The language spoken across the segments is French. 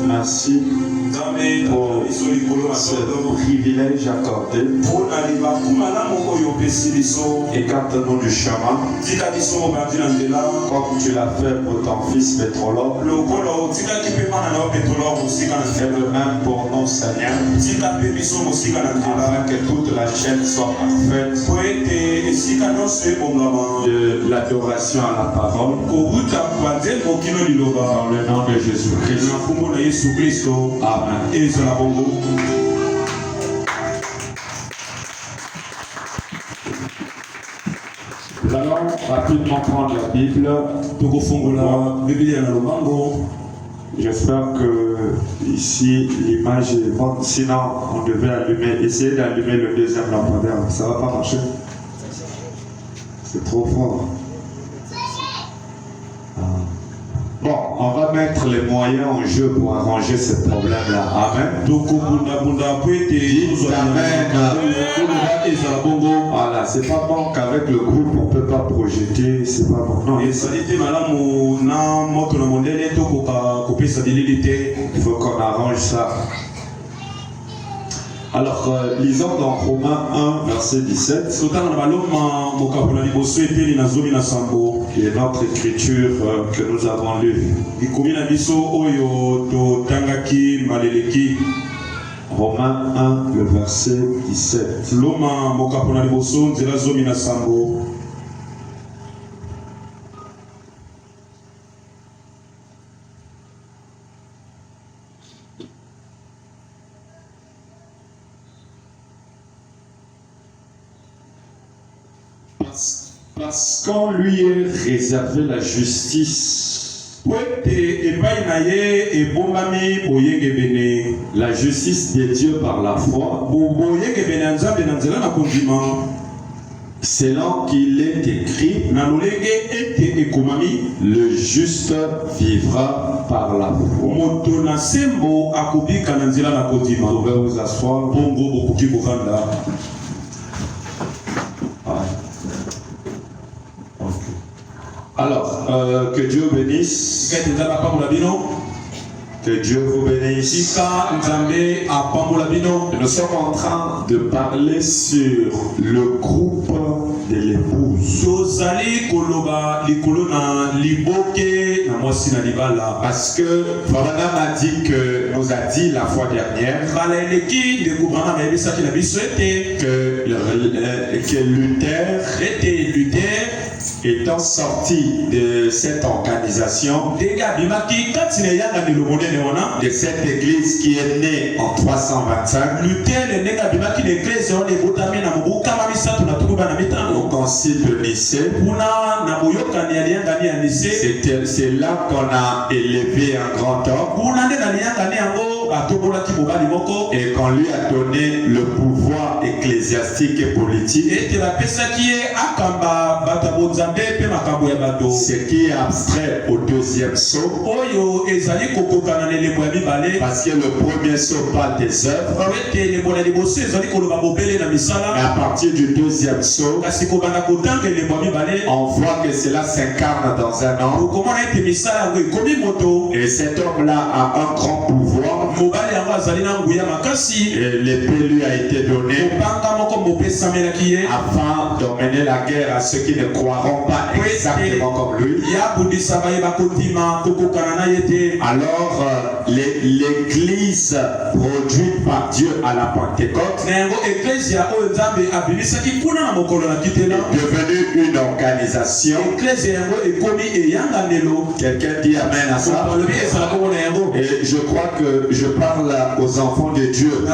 Merci pour ce privilège accordé. Écarte-nous du chemin, comme tu l'as fait pour ton fils Pétrolore. Fais le même pour nos Seigneurs, afin que toute la chaîne soit parfaite, de l'adoration à la parole, dans le nom de Jésus-Christ. Amen. Nous allons rapidement prendre la Bible. J'espère que ici l'image est bonne. Sinon, on devait essayer d'allumer le deuxième lampadaire. Ça va pas marcher? C'est trop fort. Bon, on va mettre les moyens en jeu pour arranger ce problème-là. Amen. Voilà, c'est pas bon qu'avec le groupe on peut pas projeter, c'est pas bon. Non, il faut qu'on arrange ça. Alors, lisons dans Romains 1, verset 17. Qui est notre écriture que nous avons lue. Romains 1, le verset 17. Parce qu'on lui est réservé la justice. La justice de Dieu par la foi. Selon qu'il est écrit, le juste vivra par la foi. Vous pouvez vous asseoir. Alors, que Dieu bénisse. Que Dieu vous bénisse. Nous sommes en train de parler sur le groupe de l'épouse. Parce que Branham nous a dit la fois dernière que Luther étant sorti de cette organisation, de cette église qui est née en 325, au concile de Nicée, c'est là qu'on a élevé un grand homme et qu'on lui a donné le pouvoir ecclésiastique et politique. Ce qui est abstrait au deuxième sceau, parce que le premier sceau parle des œuvres, et à partir du deuxième sceau, on voit que cela s'incarne dans un homme, et cet homme-là a un grand pouvoir Et l'épée lui a été donnée afin d'emmener la guerre à ceux qui ne croiront pas exactement comme lui. Alors, l'église produite par Dieu à la Pentecôte est devenue une organisation. Quelqu'un dit amen à ça. Et je crois que je parle aux enfants de Dieu.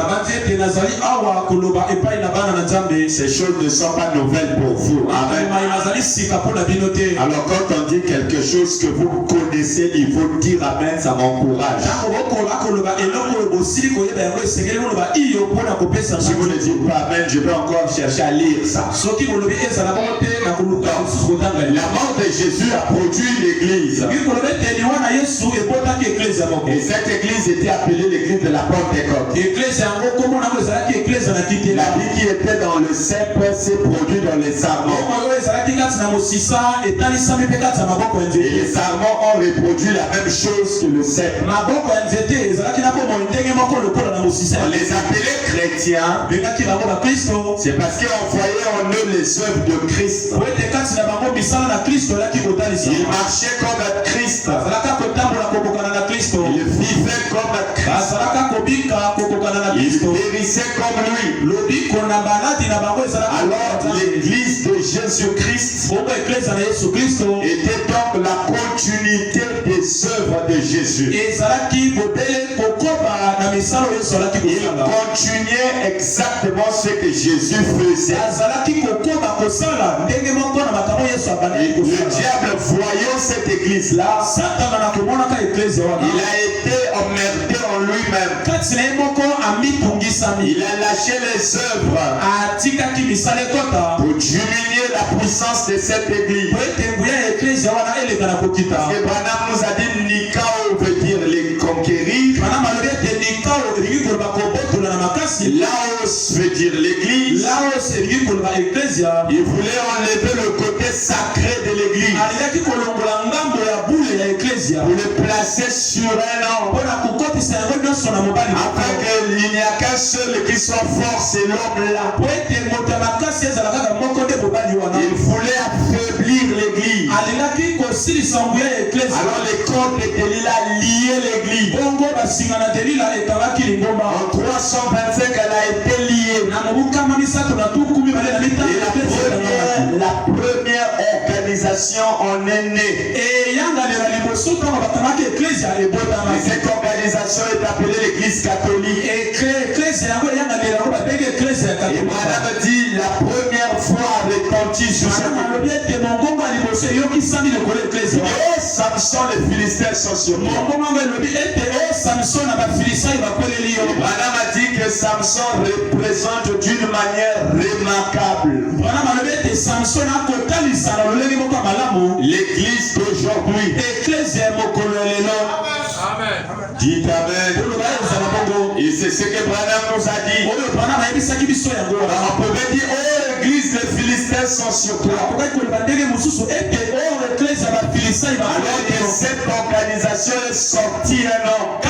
Ces choses ne sont pas nouvelles pour vous. Amen. Alors quand on dit quelque chose que vous connaissez, il faut dire amen, ça m'encourage. Si vous ne dites pas amen, je vais encore chercher à lire ça. La mort de Jésus a produit l'église. Et cette église était appelée l'église de la Pentecôte. La vie qui était dans le cep s'est produite dans les sarments. Et les sarments ont reproduit la même chose que le cep. On les appelait chrétiens. C'est parce qu'on voyait en eux les œuvres de Christ. Ils marchaient comme Christ. Ils vivaient comme Christ. Ils périssaient comme lui. Alors l'église de Jésus-Christ était donc la continuité des œuvres de Jésus. Il continuait exactement ce que Jésus faisait. Le diable, voyant cette église-là, il a été emmerdé en lui-même. Il a lâché les œuvres pour diminuer la puissance de cette église. Parce que Branham nous a dit Nikao veut dire les conquérir. Laos veut dire l'église. Il voulait enlever le côté sacré de l'église pour le placer sur un homme, afin qu'il n'y a qu'un seul qui soit fort, c'est l'homme-là. Il voulait affaiblir l'église. Alors les corps de Delilah liaient l'église. En 325, elle a été liée. Et la première organisation en est née. Et cette organisation est appelée l'église catholique. Et Madame dit la première fois retentit sur cette église. Et Samson, les Philistins sont sur moi. Madame a dit que Samson représente d'une manière remarquable l'église d'aujourd'hui. Dites amen. Et c'est ce que Branham nous a dit. On pouvait dire, oh l'église des Philistins sont sur toi. Alors de cette organisation est sorti un homme.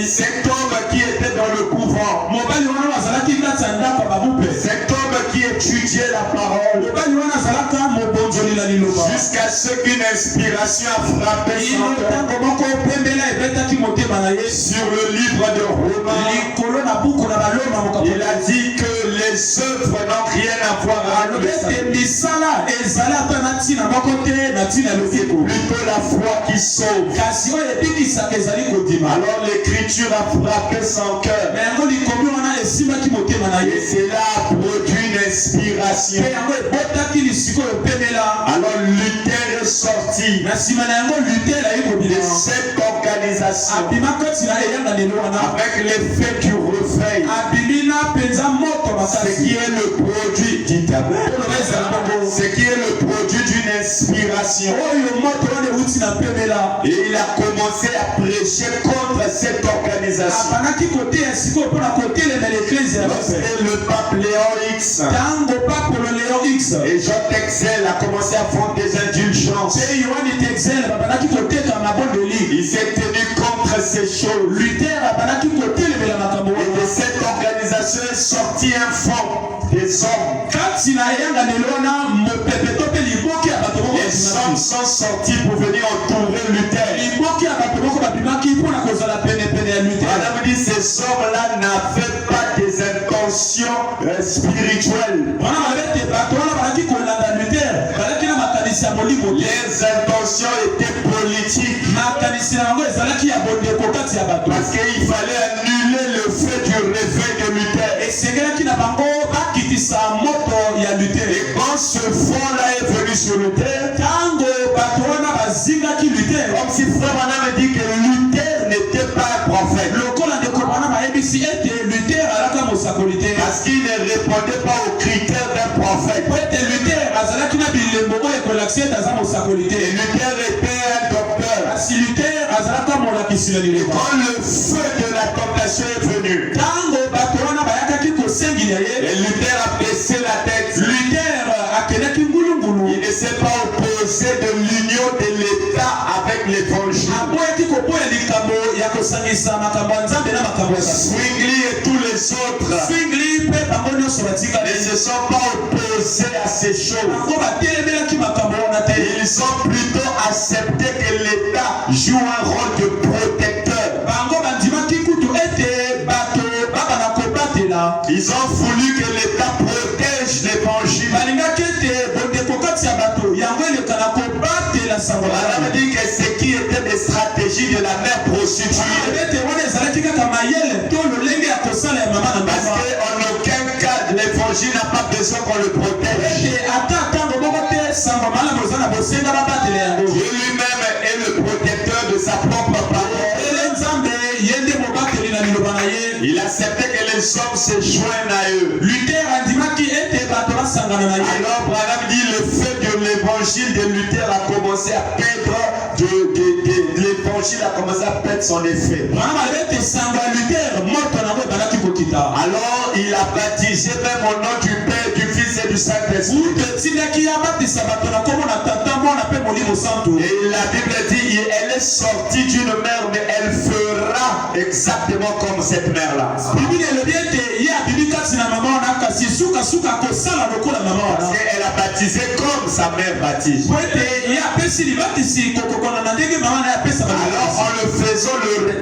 Cet homme qui était dans le couvent. Cet homme qui étudiait la parole. Jusqu'à ce qu'une inspiration a frappé son cœur. Sur le livre de Romains, il a dit que les œuvres n'ont rien à voir avec le c'est plutôt la foi qui sauve. Alors l'écriture a frappé son cœur. Et cela a produit une inspiration. Alors Luther est sorti de cette organisation avec l'effet du refaire. Ce qui est le produit, dites amen. Ce qui est le produit d'une inspiration. Et il a commencé à prêcher contre cette organisation. Lorsque le pape Léon X et Jean Texel a commencé à vendre des indulgences, il s'est tenu contre ces ces choses. Luther abanaki kotelemela makambo Et de cette organisation est sorti un fonds des hommes. kati na eyanga nelona mopepe to pe liboki ya bato moko Les hommes sont sortis pour venir entourer Luther. liboki ya bato moko babimaki mpona kozala penepene ya Luther. Madame dit, ces hommes-là n'avaient pas des intentions spirituelles. wana babete bato wana balaki kolanda Luther balaki na makanisi ya molimo. Les intentions étaient politiques. makanisi na yango ezalaki ya bondeko kati ya bato Parce qu'il fallait annuler le fait du réveil de Luther. esengelaki na bango bakitisa moto ya Luther. Et quand ce fond-là est venu sur Luther, tango bato wana bazingaki Luther comme si Frère Branham dit que Luther n'était pas un prophète. lokola ndeko bana bayebisi ete Luther alaka mosakoli te Parce qu'il ne répondait pas aux critères d'un prophète. po ete Luther azalaki na bilembo oyo ekolakisi ete aza mosakoli te. Et Luther était un docteur. kasi Luther azalaka molakisi na lilema. Quand le feu de la tentation est venu, tango bato wana bayakaki kosengilia ye et Luther a baissé la tête. Luther akendaki ngulungulu Il ne s'est pas opposé de l'union de l'État avec l'évangile. aboyaki koboya likambo ya kosangisa makambo ya nzambe na makambo ya bato. Zwingli et tous les autres Zwingli mpe bango nyonso batikali ne se sont pas opposés à ces choses. bango batelemelaki makambo wana te. Ils ont plutôt accepté que l'État joue un rôle de protecteur. bango bandimaki kutu ete bato babana kobatela. Ils ont voulu que l'État protège l'évangile. balingaki ete bondeko kati ya bato yango elekana kobatela sango On a dit que ce qui était des stratégies de la mère prostituée. ete wana ezalaki kaka mayele to lolenge ya kosala ya mama na Parce mama. qu'en aucun cas, l'évangile n'a pas besoin qu'on le protège. ete ata ntango moko te sango malamu eza na bosenga babatela yango. Dieu lui-même est le protecteur de sa propre parole. ele nzambe ye nde mobateli na liloba na ye. Il acceptait que les hommes se joignent à eux. Luther andimaki ete bato basangana na ye. Alors Branham dit le fait de l'évangile de Luther a commencé à perdre l'évangile a commencé à perdre son effet. wana balebe ete sango ya Luther moto nango ebandaki kokita. Alors il a baptisé même au nom du Père, du Fils et du Saint-Esprit. ute etindaki abatisa bato na kombo na tata mwana mpe molimo santu. Et la Bible dit elle est sortie d'une mère, mais elle fera exactement comme cette mère-là. bibili elobi ete ye abibi kati na mama wana kasi sukasuka akosala lokola mama Parce wana. qu'elle a baptisé comme sa mère baptise. po ete ye apesi libatisi kokokona na ndenge mama na ye apesa Alors en le faisant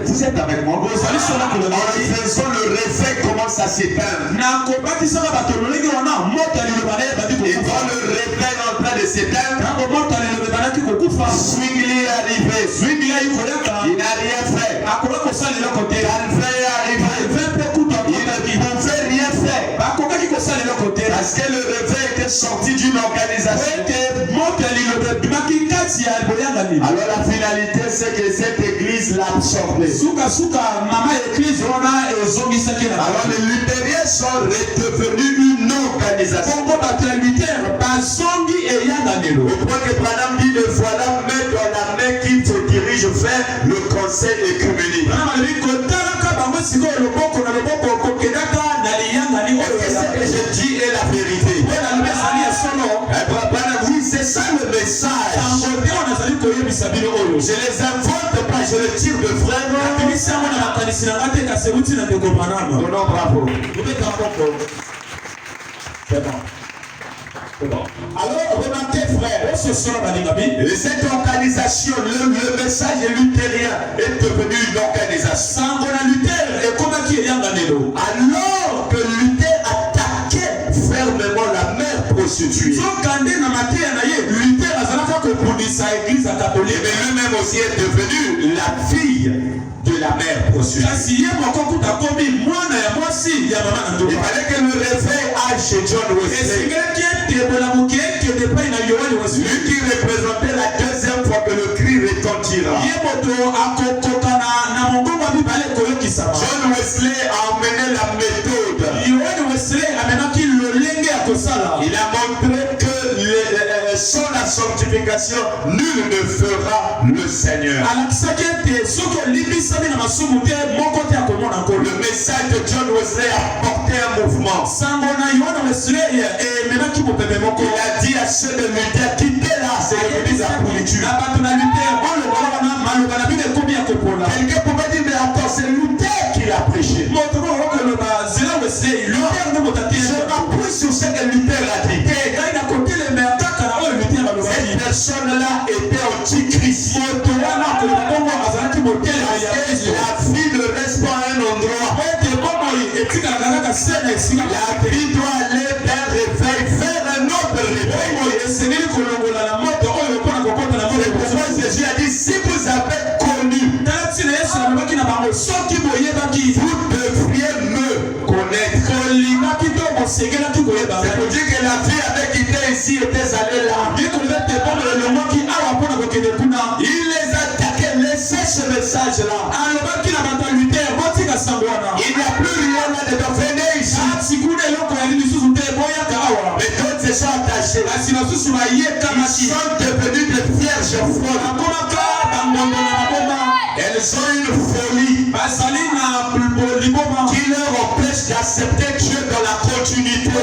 vous êtes avec moi? ozali solo En koloba le faisant le réveil commence à s'éteindre. na kobatisaka bato lolenge wana moto ya liloba na ye ebandi Et kokufa. quand le réveil est en train de s'éteindre, ntango moto ya liloba ebandaki kokufa Zwingli est arrivé. Zwingli ayi koyaka Il n'a rien fait. akoki kosala eloko te. Calvin est arrivé. ve mpe kutu Il ne pouvait rien faire. bakokaki kosala eloko te. Parce que le réveil était sorti d'une po organisation. ete moto ya liloba ebimaki kati ya boyangani. Alors la finalité, c'est que cette église l'a absorbé. sukasuka mama ya eglize wana ezongisaki na Alors les luthériens sont redevenus une organisation. bongo bato ya Luther bazongi eyanganelo. Au point que Branham dit de voilà main dans la main qui se dirige vers le conseil écuménique. wana balobi kotalaka bango sikoyo loboko na loboko kokendaka na liyangani oyo Et ce que je dis est la vérité. po nalobi ezali ya solo. Branham, oui, c'est ça le message. sango te wana ezali koyebisa bino oyo. Je les invente pas, je les tire de vraiment. abimisi yango na makanisi na nga te kasi euti na ndeko Branham. Non, bravo. obeta moko. C'est bon. C'est bon. Alors, remarquez, frère, oso solo balinga bi. et cette organisation, le message luthérien est devenu une organisation. sango na Luther ekomaki eyanganelo. Alors que Luther attaquait fermement la mère prostituée. sokande na mateya na ye Luther azalaka kobundisa eglize ya Et katolike. lui-même aussi est devenu la fille de la mère prostituée. kasi ye moko kuta komi mwana ya mwasi ya mama na Il ndoka. fallait que le réveil aille chez John Wesley. esengelaki ete bolamuki ekende epai na yohane Lui Wesley. qui représentait la deuxième fois que le cri retentira. ye moto akokoka na mongongo ya mibale koyokisama. John Wesley a emmené la méthode. yohane Wesley amenaki lolenge ya kosala. Il a montré que sans la sanctification, nul ne fera le Seigneur. alakisaki ete soki olimbisami na masumu te moko te akomona nkolo. Le message de John Wesley a porté un mouvement. sango na yohane Wesley ememaki mopepe moko. Il a dit à ceux de Luther, quittez là, c'est l'église à pourriture. na bato na Luther oyo balobana maloba na bino ekomi ya kopola. Quelqu'un pouvait dire, mais La vie doit aller d'un réveil vers un autre réveil. Et pourquoi Jésus a dit, si vous avez connu, vous devriez me connaître. C'est pour dire que la vie avait quitté ici et était allée là. Il les attaquait, laissez ce message-là. Il n'y a plus rien là-dedans. Venez ici. Mais d'autres se sont attachés. Ils sont devenus des vierges folles. Elles ont une folie qui leur empêche d'accepter Dieu dans la continuité. Les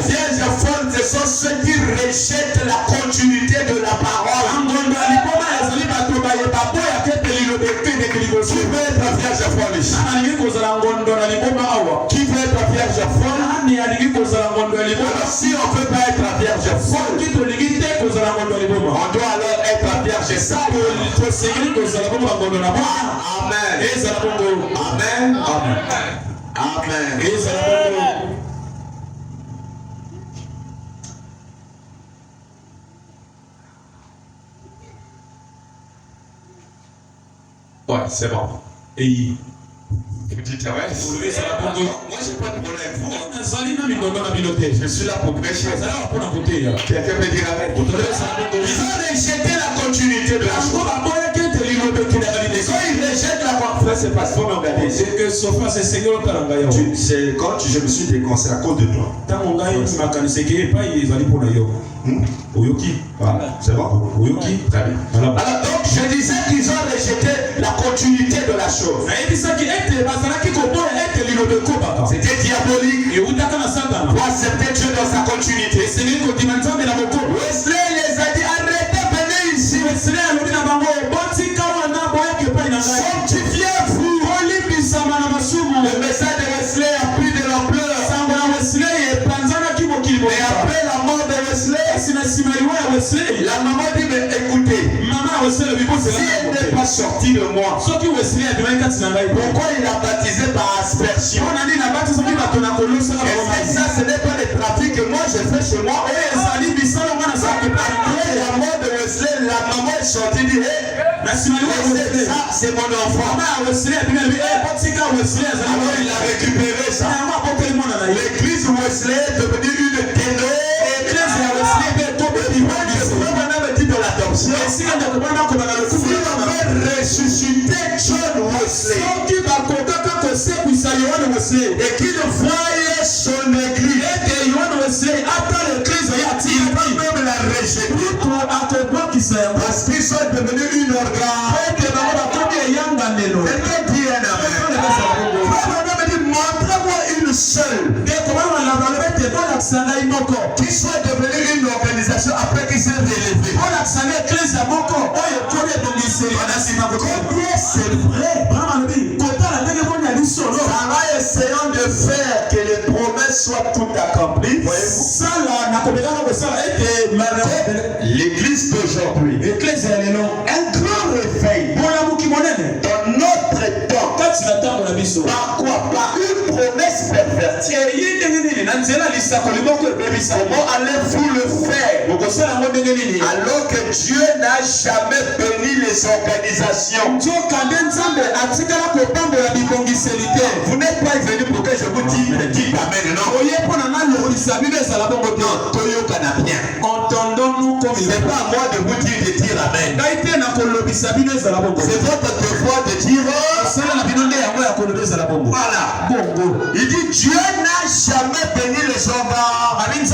vierges folles, ce sont ceux qui rejettent la continuité de la parole. Qui veut être vierge folle ici? Qui veut être vierge folle? Alors si on ne peut pas être vierge folle, on doit alors être vierge sale. Amen. Amen. Amen. Ouais, c'est bon. Et vous dites, ouais, moi j'ai pas de problème. Je suis là pour prêcher. Quelqu'un me dira, ils ont rejeté la continuité de la chose. Quand ils rejettent la conférence, c'est parce qu'on m'a regardé. C'est que Sophia, c'est Seigneur c'est quand je me suis déconseillé à cause de toi. Voilà, c'est bon. Très bien. Alors donc je disais qu'ils ont rejeté la continuité de la chose. C'était diabolique. Pour accepter Dieu dans sa continuité. Wesley les a dit, arrêtez, venez ici. Sanctifiez-vous. Le message de Wesley a pris de l'ampleur. Et après la mort de Wesley, la maman dit, mais écoutez, si elle n'est pas sortie de moi, pourquoi il a baptisé par aspersion? Et ça, ce n'est pas le trafic que moi j'ai fait chez moi. Après la mort de Wesley, la maman est sortie et dit, ça, c'est mon enfant. Alors il a récupéré ça. L'église Wesley est devenue une ténor. De l'adoption. Si on veut ressusciter John Wesley et qu'il voyait son église, il va même la rejeter parce qu'ils sont devenus une organe. Quelqu'un dit un amen. Montre-moi une seule qui soit devenue une organisation après qu'il s'est relevé. Combien c'est vrai? Ça va essayant de faire que les promesses soient toutes accomplies. L'église d'aujourd'hui, un grand réveil dans notre temps. Par quoi? Par une promesse pervertie. Comment allez-vous le faire alors que Dieu n'a jamais béni les organisations? Vous n'êtes pas venu pour que je vous dise amen, non? Entendons-nous comme il est. C'est pas à moi de vous dire de dire amen. C'est votre devoir de dire. Voilà. Il dit Dieu n'a jamais béni les organes. Il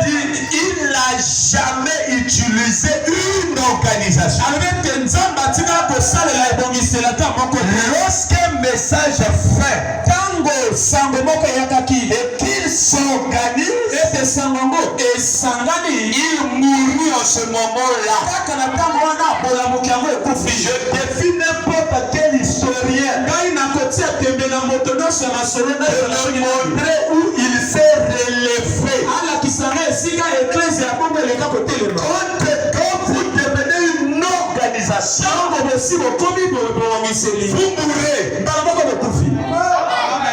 dit il n'a jamais utilisé une organisation. Lorsqu'un message fait et qu'il s'organise, il mourut en ce moment-là. Je défie n'importe quel historien de le montrer où il s'est relevé. Quand vous devenez une organisation,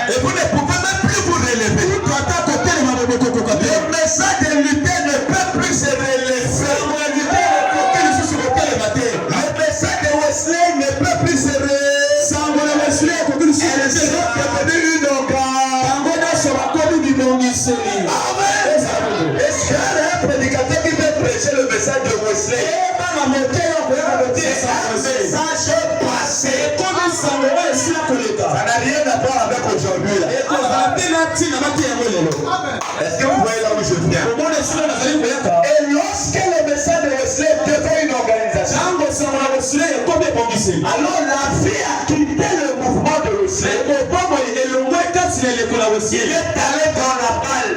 Et vous ne pouvez même plus vous relever. Le message de Luther ne peut plus se relever. Le message de Wesley ne peut plus se relever. Elles sont devenues une organe. Est-ce qu'il y a un prédicateur qui peut prêcher le message de Wesley? C'est un message passé. Ça n'a rien à voir avec aujourd'hui. Est-ce que vous voyez là où je viens? Et lorsque le message de Wesley devient une organisation, alors la vie a quitté le mouvement de Wesley. Il est allé dans la balle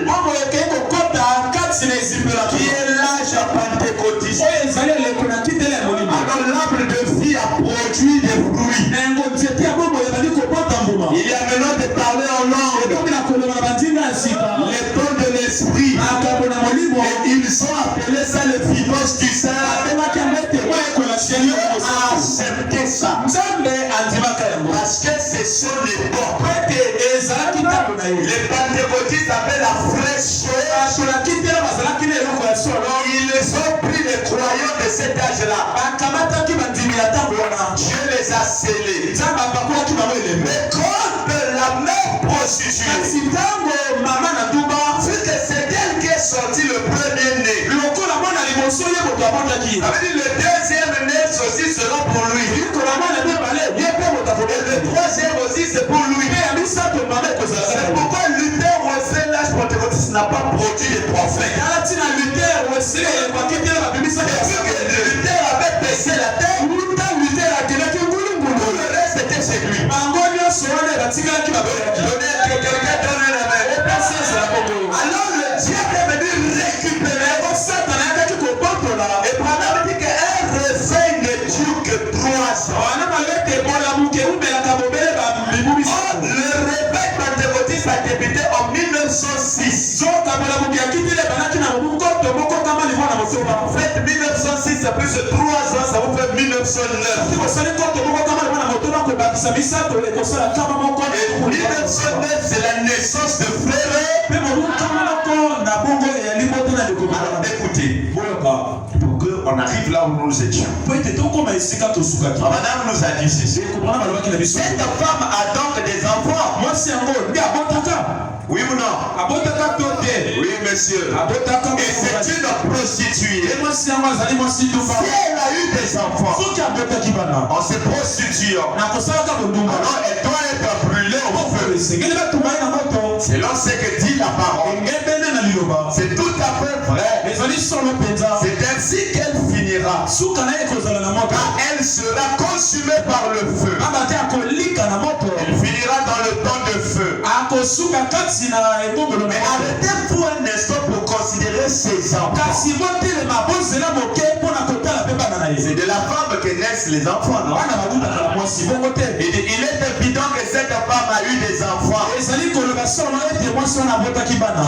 qui est l'âge pentecôtiste. Alors l'arbre de vie a produit des fruits. Il y a maintenant de parler en langue, les dons de l'esprit. Et ils ont appelé ça le phibos du sein. Dieu a accepté ça. Parce que ce sont les bons. Les pentecôtistes avaient la fraîcheur. Ils ont pris les croyants de cet âge-là. Dieu les a scellés. Mais contre la même prostituée, vu que c'est d'elle qui est sorti le premier-né, ça veut dire le deuxième-né aussi sera pour lui. Et le troisième aussi c'est pour lui. C'est pourquoi Luther, Wesley, l'âge pentecôtiste n'a pas produit les prophètes. Luther avait baissé la tête. Le reste était chez lui. Alors le diable est venu récupérer. Et Branham dit qu'un réveil ne dure que 3 ans. Le réveil pentecôtiste a débuté en 1906. En fait, 1906 c'est plus de 3 ans, ça vous fait 1909. Et 1909 c'est la naissance de frère. Alors écoutez, pour qu'on arrive là où nous étions, madame nous a dit ceci. Cette femme a donc des enfants. Oui ou non? Oui monsieur. Et c'est une prostituée. Si elle a eu des enfants en se prostituant, alors elle doit être brûlée au feu. Selon ce que dit la parole. C'est tout à fait vrai. C'est ainsi qu'elle finira. Car elle sera consumée par le feu. Elle finira dans le temps de feu. Mais arrêtez-vous un instant pour considérer ces enfants. C'est de la femme que naissent les enfants, non? Il est évident que cette femme a eu des enfants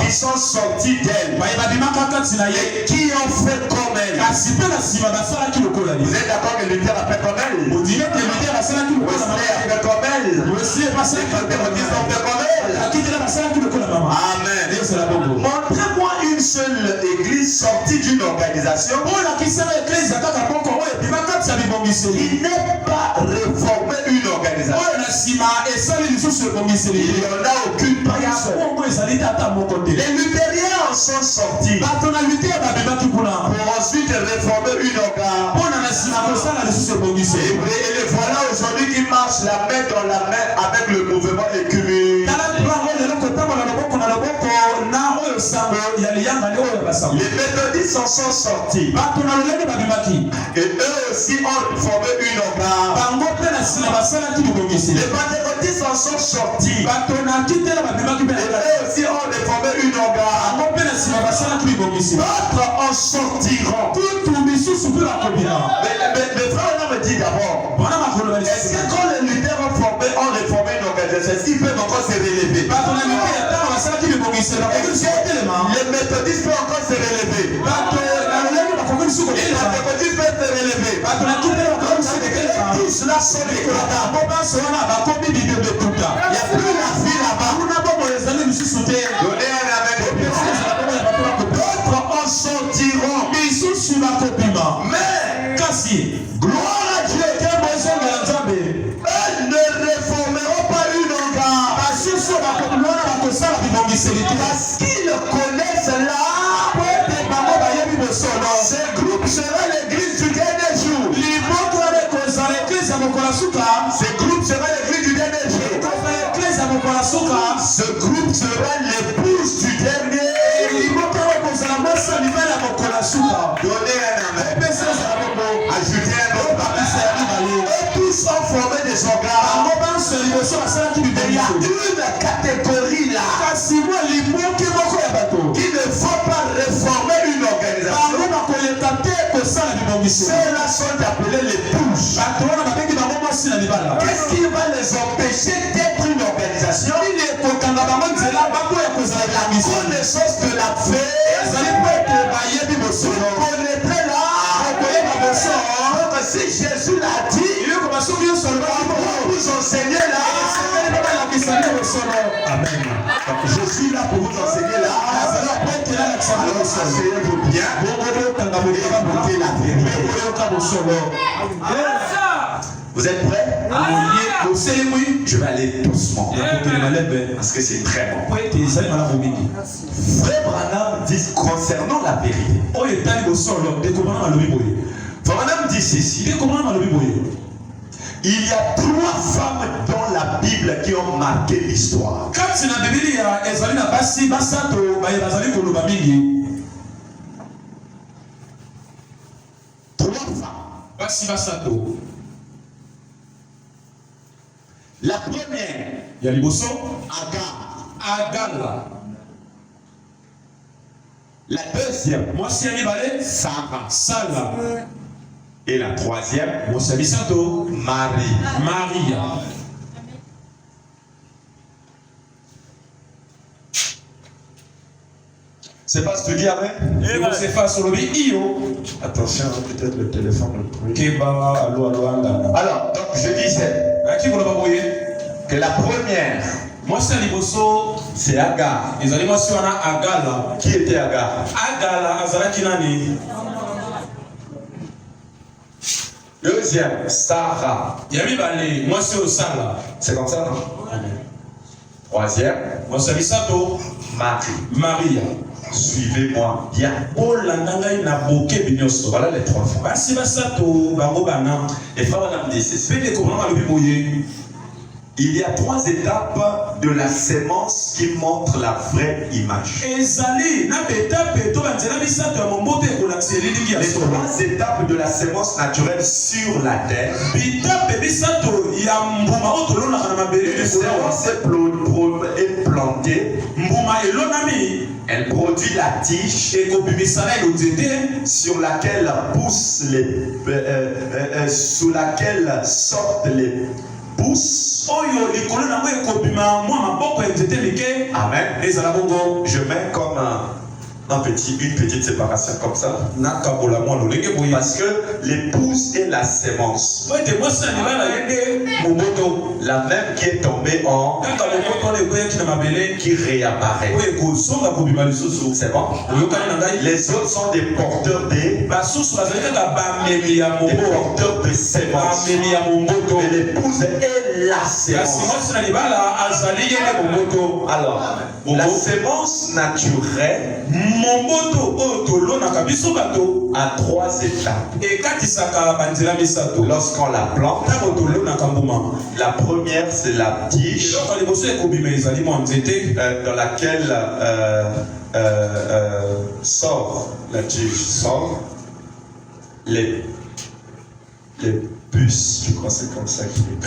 qui sont sortis d'elle et qui ont fait comme elle. Vous êtes d'accord que Luther a fait comme elle? Wesley a fait comme elle? Les pentecôtistes ont fait comme elle? Amen. Montrez-moi une seule église sortie d'une organisation qui n'est pas réformée une organisation. Il n'y en a aucune par Les luthériens en sont sortis pour ensuite réformer une organisation. Et les voilà aujourd'hui qui marchent la main dans la main avec le mouvement écuménique. Les méthodistes en sont sortis. Et eux aussi ont formé une organisation. Les pentecôtistes en sont sortis. Et eux aussi ont formé une organisation. D'autres en sortiront. Mais frère, on me dit d'abord, est-ce que quand les luthériens ont réformé une organisation, est-ce qu'ils peuvent encore se relever? Les méthodistes peuvent encore se relever. Pentecôtiste peut être relevé. Tous là sont des croyants. Il n'y a plus la vie là-bas. Donnez un amen. D'autres en sortiront. Mais, gloire à Dieu. Elles ne réformeront pas une organe. Parce qu'ils connaissent là. Ce groupe sera l'église du dernier jour. Ce groupe sera l'église du dernier jour. Ce groupe sera l'épouse du dernier. Donnez un amen. Ajoutez un autre amen. Eux tous ont formé des organes. Il y a une catégorie là qui ne faut pas réformer une organisation. Ceux-là sont appelés les bouches. Qu'est-ce qui va les empêcher d'être une organisation? La connaissance de la paix. Vous connaîtrez là. Si Jésus l'a dit, vous enseignez là. Amen. Je suis là pour vous enseigner là. Alors asseyez-vous bien. Écoutez la vérité. Vous êtes prêts? Je vais aller doucement. Parce que c'est très bon. Frère Branham dit concernant la vérité. Frère Branham dit ceci. Il y a 3 femmes dans la Bible qui ont marqué l'histoire. 3 femmes. La première, Agar. La deuxième, Sarah. Et la troisième, Maria. C'est pas ce que tu dis avec? Attention, peut-être le téléphone. Alors, donc je disais que la première, c'est Agar. Qui était Agar? Deuxième, Sarah. C'est comme ça, non? Troisième, Maria. Suivez-moi bien. Voilà les 3 fois. Et Frère Branham dit ceci. Il y a 3 étapes de la sémence qui montrent la vraie image. Les 3 étapes de la sémence naturelle sur la terre. Une sémence est plantée. Elle produit la tige sur laquelle poussent sous laquelle sortent les pousses. Amen. Je mets comme une petite séparation comme ça. Parce que l'épouse est la sémence. La même qui est tombée en qui réapparaît. C'est bon. Les autres sont des porteurs des porteurs de sémence. Mais l'épouse est la sémence. Alors, la sémence naturelle à 3 étapes. Lorsqu'on la plante, la première c'est la tige dans laquelle sort la tige, sort les puces, je crois que c'est comme ça qu'il est.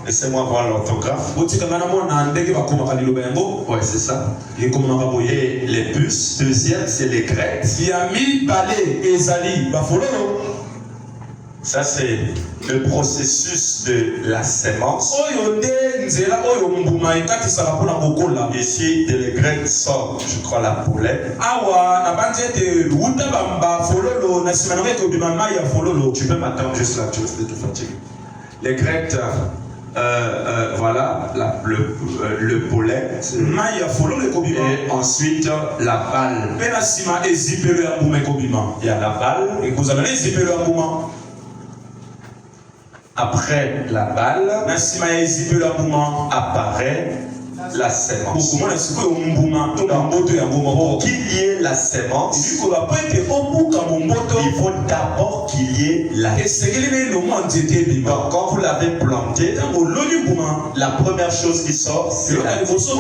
Laissez-moi voir l'orthographe. Oui, c'est ça. Et les puces, deuxième, c'est les graines. Ça, c'est le processus de la sémence. Ici, de la graine sort, je crois, la poulette. Tu peux m'attendre juste là, tu risques de te fatiguer. Les grecs, voilà, le poulet. Et ensuite, la balle. Il y a la balle. Après la balle, apparaît la sémence. Pour qu'il y ait la sémence, il faut d'abord qu'il y ait la tige. Donc quand vous l'avez planté, la première chose qui sort, c'est la tige.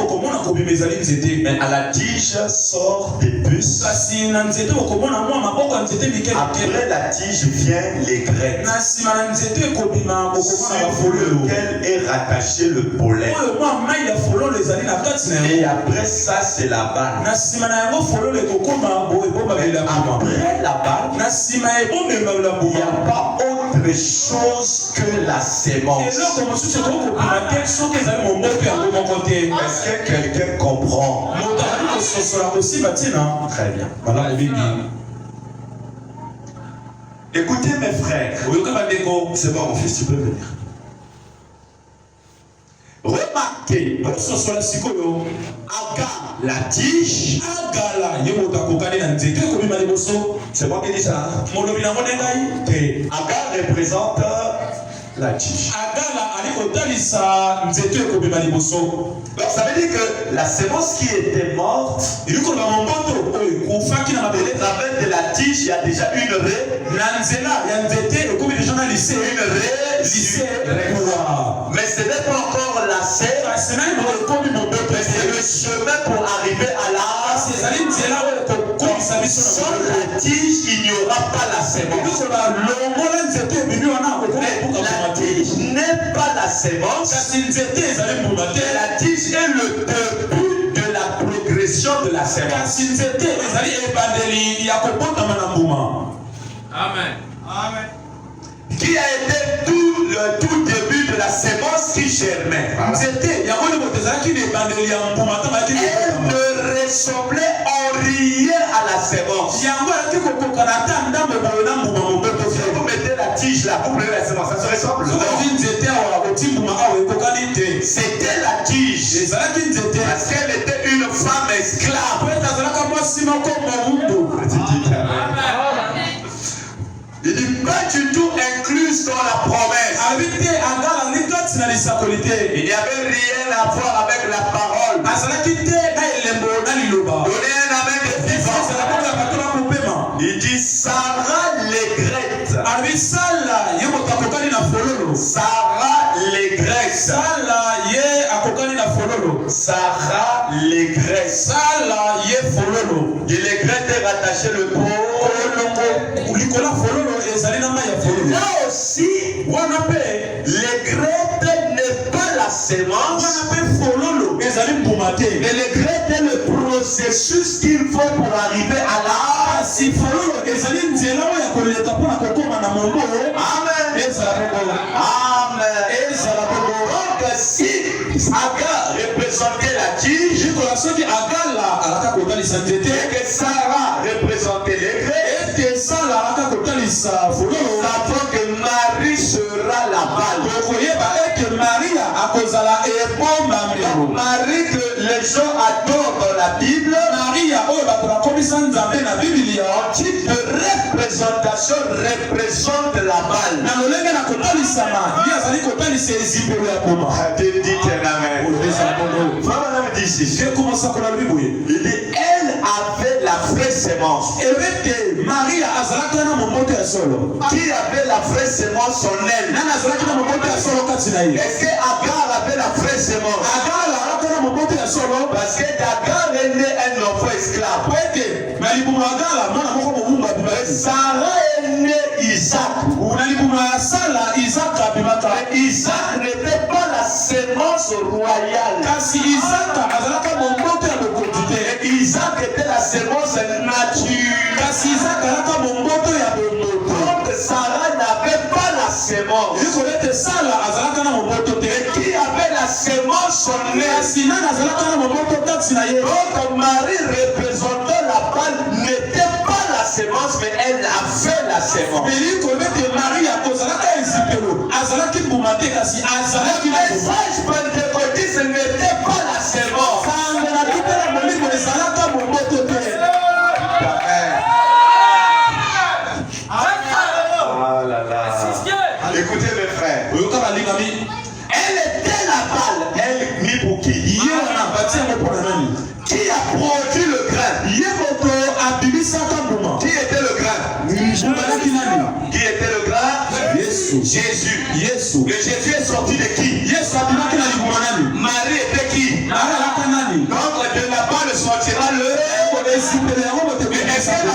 Mais à la tige sort des puces. Après la tige vient les graines, sur lequel est rattaché le pollen. Et après ça, c'est la balle. Après la balle, il n'y a pas autre chose que la sémence. Est-ce que quelqu'un comprend? Très bien. Écoutez mes frères. C'est bon mon fils, tu peux venir. Remarquez, Agar, la tige. C'est moi qui dis ça. Agar représente la tige. Donc ça veut dire que la sémence qui était morte, au travers de la tige, il y a déjà une raie. Mais ce n'est pas encore la serre. Mais c'est le chemin pour arriver à la. Sans la tige, il n'y aura pas la sémence. La tige n'est pas la sémence. La tige est le début de la progression de la sémence. Amen. Amen. Qui a été le tout début de la sémence qui germait. Elle ne ressemblait en rien à la sémence. Vous mettez la tige là, vous prenez la sémence, ça se ressemble. C'était la tige. Parce qu'elle était une femme esclave. Il dit pas du tout incluse dans la promesse. Il n'y avait rien à voir avec la parole. Donnez un amen de vivant. Il dit Sarah l'aigrette. Sarah l'aigrette. Sarah l'aigrette. Et l'aigrette est rattaché le pot. Là aussi, l'aigrette n'est pas la sémence. Mais l'aigrette est le processus qu'il faut pour arriver à la. Amen. Amen. Donc si Agar représentait la tige, et que Sarah représentait l'aigrette, ça fait que Marie sera la balle. Marie que les gens adorent dans la Bible, en type de représentation, représente la balle. Il dit, elle avait la vraie sémence. Qui avait la vraie sémence en elle? Est-ce que Agar avait la vraie sémence? Parce que Agar est né un enfant esclave. Sarah est né Isaac. Isaac n'était pas la sémence royale. Isaac était la sémence naturelle. Donc Sarah n'avait pas qui avait la sémence en lui. Donc Marie représentant la balle n'était pas la sémence, mais elle a fait la sémence. Le message pentecôtiste n'était pas la sémence. Écoutez mes frères. Elle était la balle. Elle mit pour qui? Qui a produit le grain? Qui était le grain? Qui était le grain? Jésus. Le Jésus est sorti de qui? Marie était qui? Donc de la balle sortira le. Est-ce que la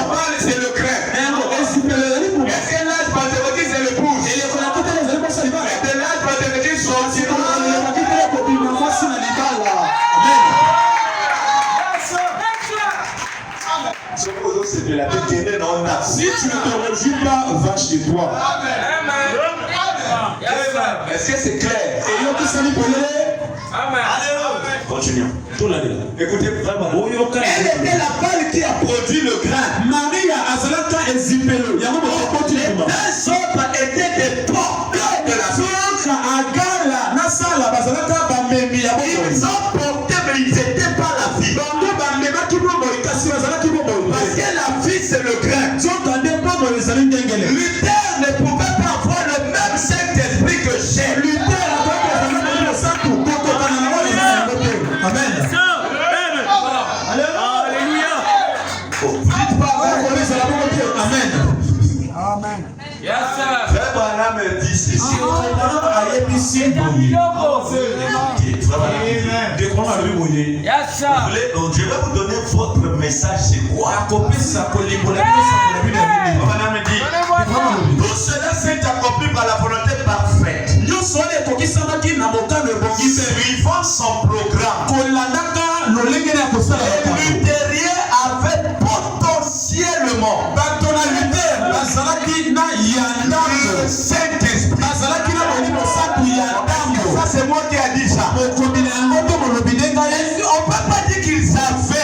balle c'est le grain? Est-ce que l'âge pentecôtiste c'est le pouce? Et de l'âge pentecôtiste sortira le. C'est de la détenue non. Si tu ne te réjouis pas, vache de toi. Est-ce que c'est clair? Amen. Continuons. Écoutez, elle était la balle qui a produit le grain. Les autres étaient des porteurs de la vie. Ils ont porté, mais ils n'étaient pas la vie. Parce que la vie c'est le grain. Luther ne pouvait pas avoir le même Saint-Esprit que j'ai. Amen. Alléluia. Vous dites pas Amen. Amen. Frère Branham dit ceci. Je vais vous donner votre message, c'est quoi? Tout cela s'est accompli par la volonté parfaite. Suivant son programme. L'intérieur avait potentiellement le Saint-Esprit. Ça c'est moi qui a dit ça. On ne peut pas dire qu'ils avaient le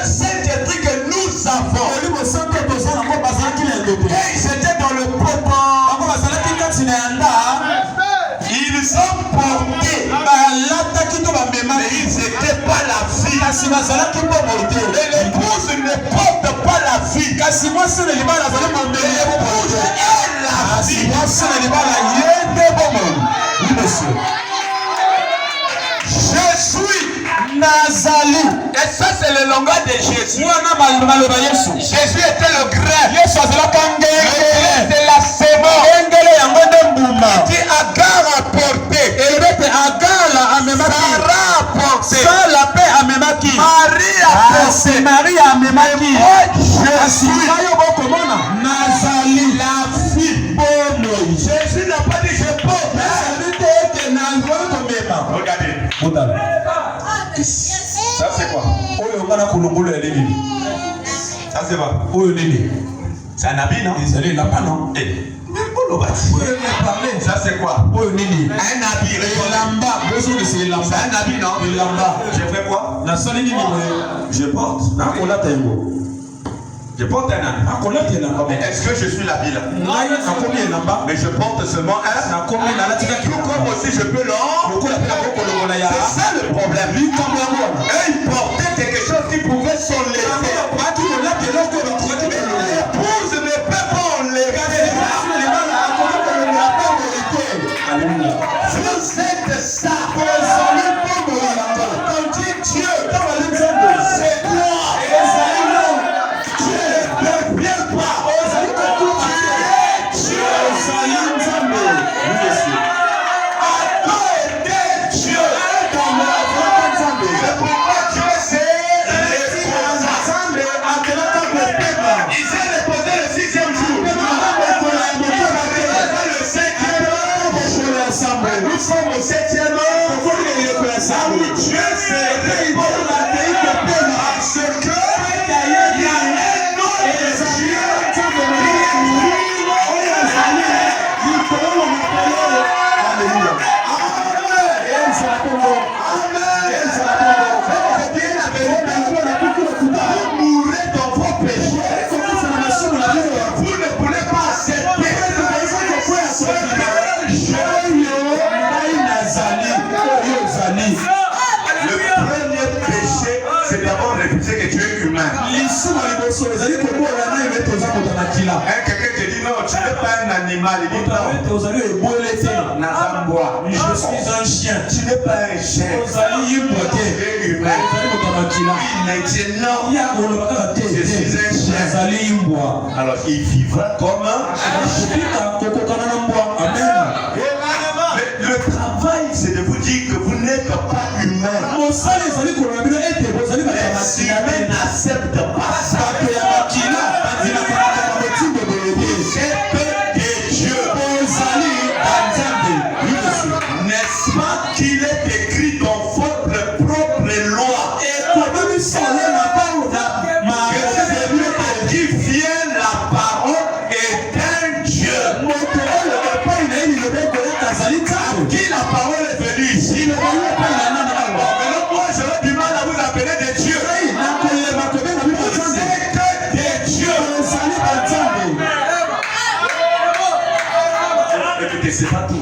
Saint-Esprit que nous avons. Et ils étaient dans le programme. Ils ont porté, mais ils n'étaient pas la vie. Et l'épouse ne porte pas la vie. L'épouse est la vie. Je suis Nazali. Et ça c'est le langage de Jésus. Jésus était le grain. Le grain de la sémence. Il dit Agar a porté. Sarah a porté. Marie a porté. Je suis Nazali. La vie. Jésus n'a pas dit je porte. Regardez. Ça c'est quoi? Ça c'est quoi? C'est un habit, non? Ça c'est quoi? Un habit. C'est un habit, non? Je fais quoi? Je porte. Je porte un habit. Mais est-ce que je suis l'habit là? Mais je porte seulement un. Tout comme aussi je peux l'enlever. C'est ça le problème. Eux ils portaient quelque chose qui pouvait s'enlever. L'épouse ne peut pas enlever. Vous êtes ça. On dit Dieu. C'est toi. Nous sommes au 7e heure. Dieu s'est révélé parce que il y a un autre Dieu. animal. Il dit non. Je suis un chien. Tu n'es pas un chien. Tu es humain. Maintenant, je suis un chien. Alors il vivra comme un chien. Le travail, c'est de vous dire que vous n'êtes pas humain. Mais si humain n'accepte pas ça, vous êtes des dieux. N'est-ce pas qu'il est écrit dans votre propre loi que celui à qui vient la parole est un Dieu. À qui la parole est venue ici? Maintenant, moi, j'aurais du mal à vous appeler des dieux. Vous êtes des dieux. Écoutez, c'est pas tout.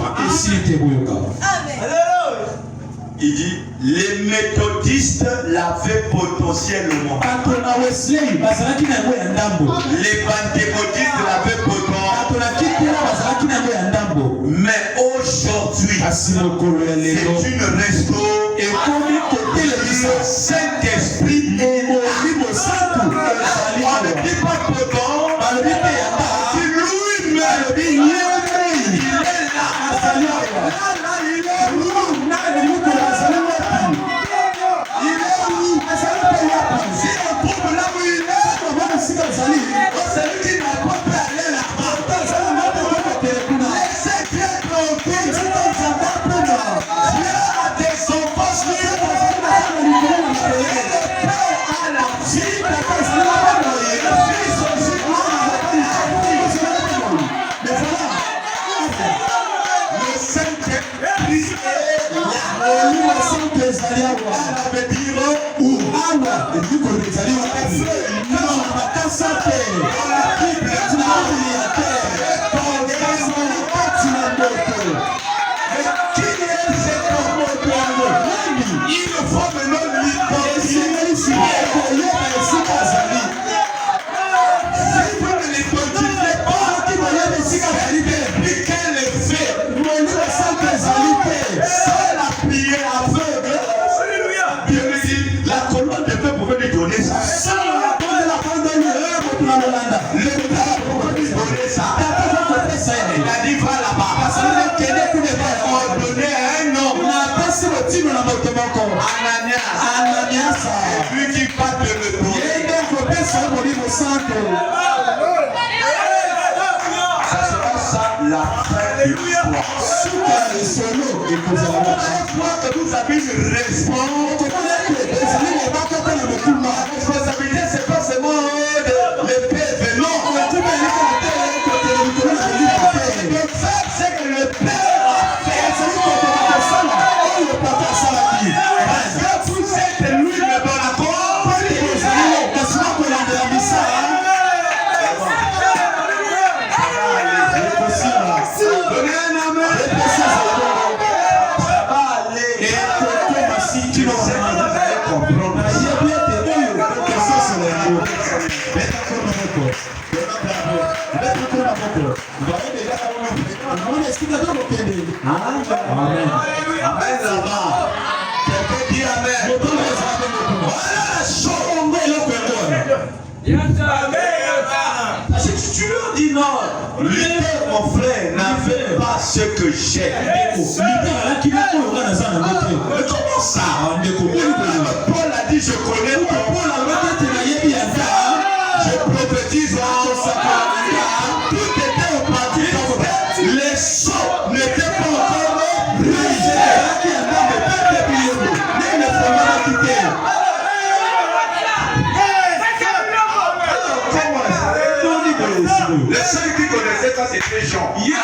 Il dit, les méthodistes l'avaient potentiellement. Les pentecôtistes l'avaient potentiellement. Mais aujourd'hui, c'est une resto. Le Saint-Esprit est là. On ne dit pas potent. C'est lui-même. Il est là. Si on trouve là où il est, celui qui n'a pas pu aller là-bas. Dieu a des enfants sur le Saint-Esprit est là. veut dire où? Il faut maintenant l'identifier. La colonne de peuple pouvait lui donner ça. Le peuple pouvait lui donner ça. Il a dit va là-bas. On donnait un homme. Ananias. Et lui qui part de le donner. Ça sera ça la fin de l'histoire. Chaque fois que vous avez une responsabilité, c'est pas seulement le père venant. Le fait, c'est que le père a fait. Parce que vous êtes lui le bon accord. Donnez un amen. Ça va aller. Tu ne sais pas comprendre. Amen là-bas. Quelqu'un dit amen. Voilà la chose. Parce que tu leur dis non. Lui, mon frère, n'avait pas ce que j'ai. Mais comment ça? Paul a dit je connais pas. Je prophétise en tout était au parti. Les sceaux n'étaient pas encore brisés. Les seuls qui connaissaient ça, c'était Jean. Il va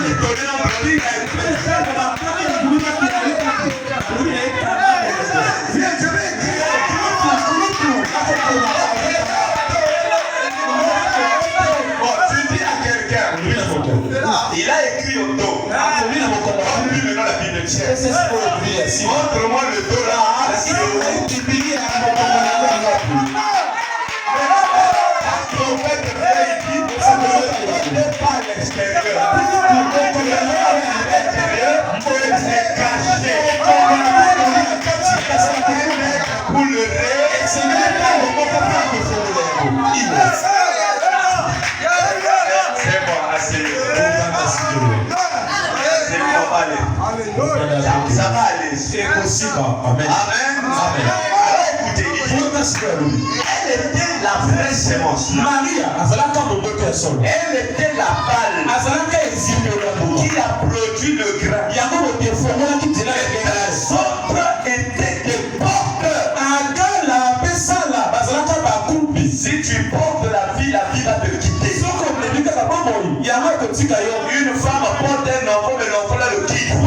les donner en pratique. Viens, je vais écrire un bon, tu dis à quelqu'un, il a écrit au dos. Lui maintenant la Bible tienne. Montre-moi le dos là. Le prophète Amen. Amen. Alors écoutez, elle était la vraie sémence. Elle était la balle qui a produit le grain. Les autres étaient des porteurs. Si tu portes la vie va te quitter. Une femme porte un enfant, mais l'enfant là le quitte. Ne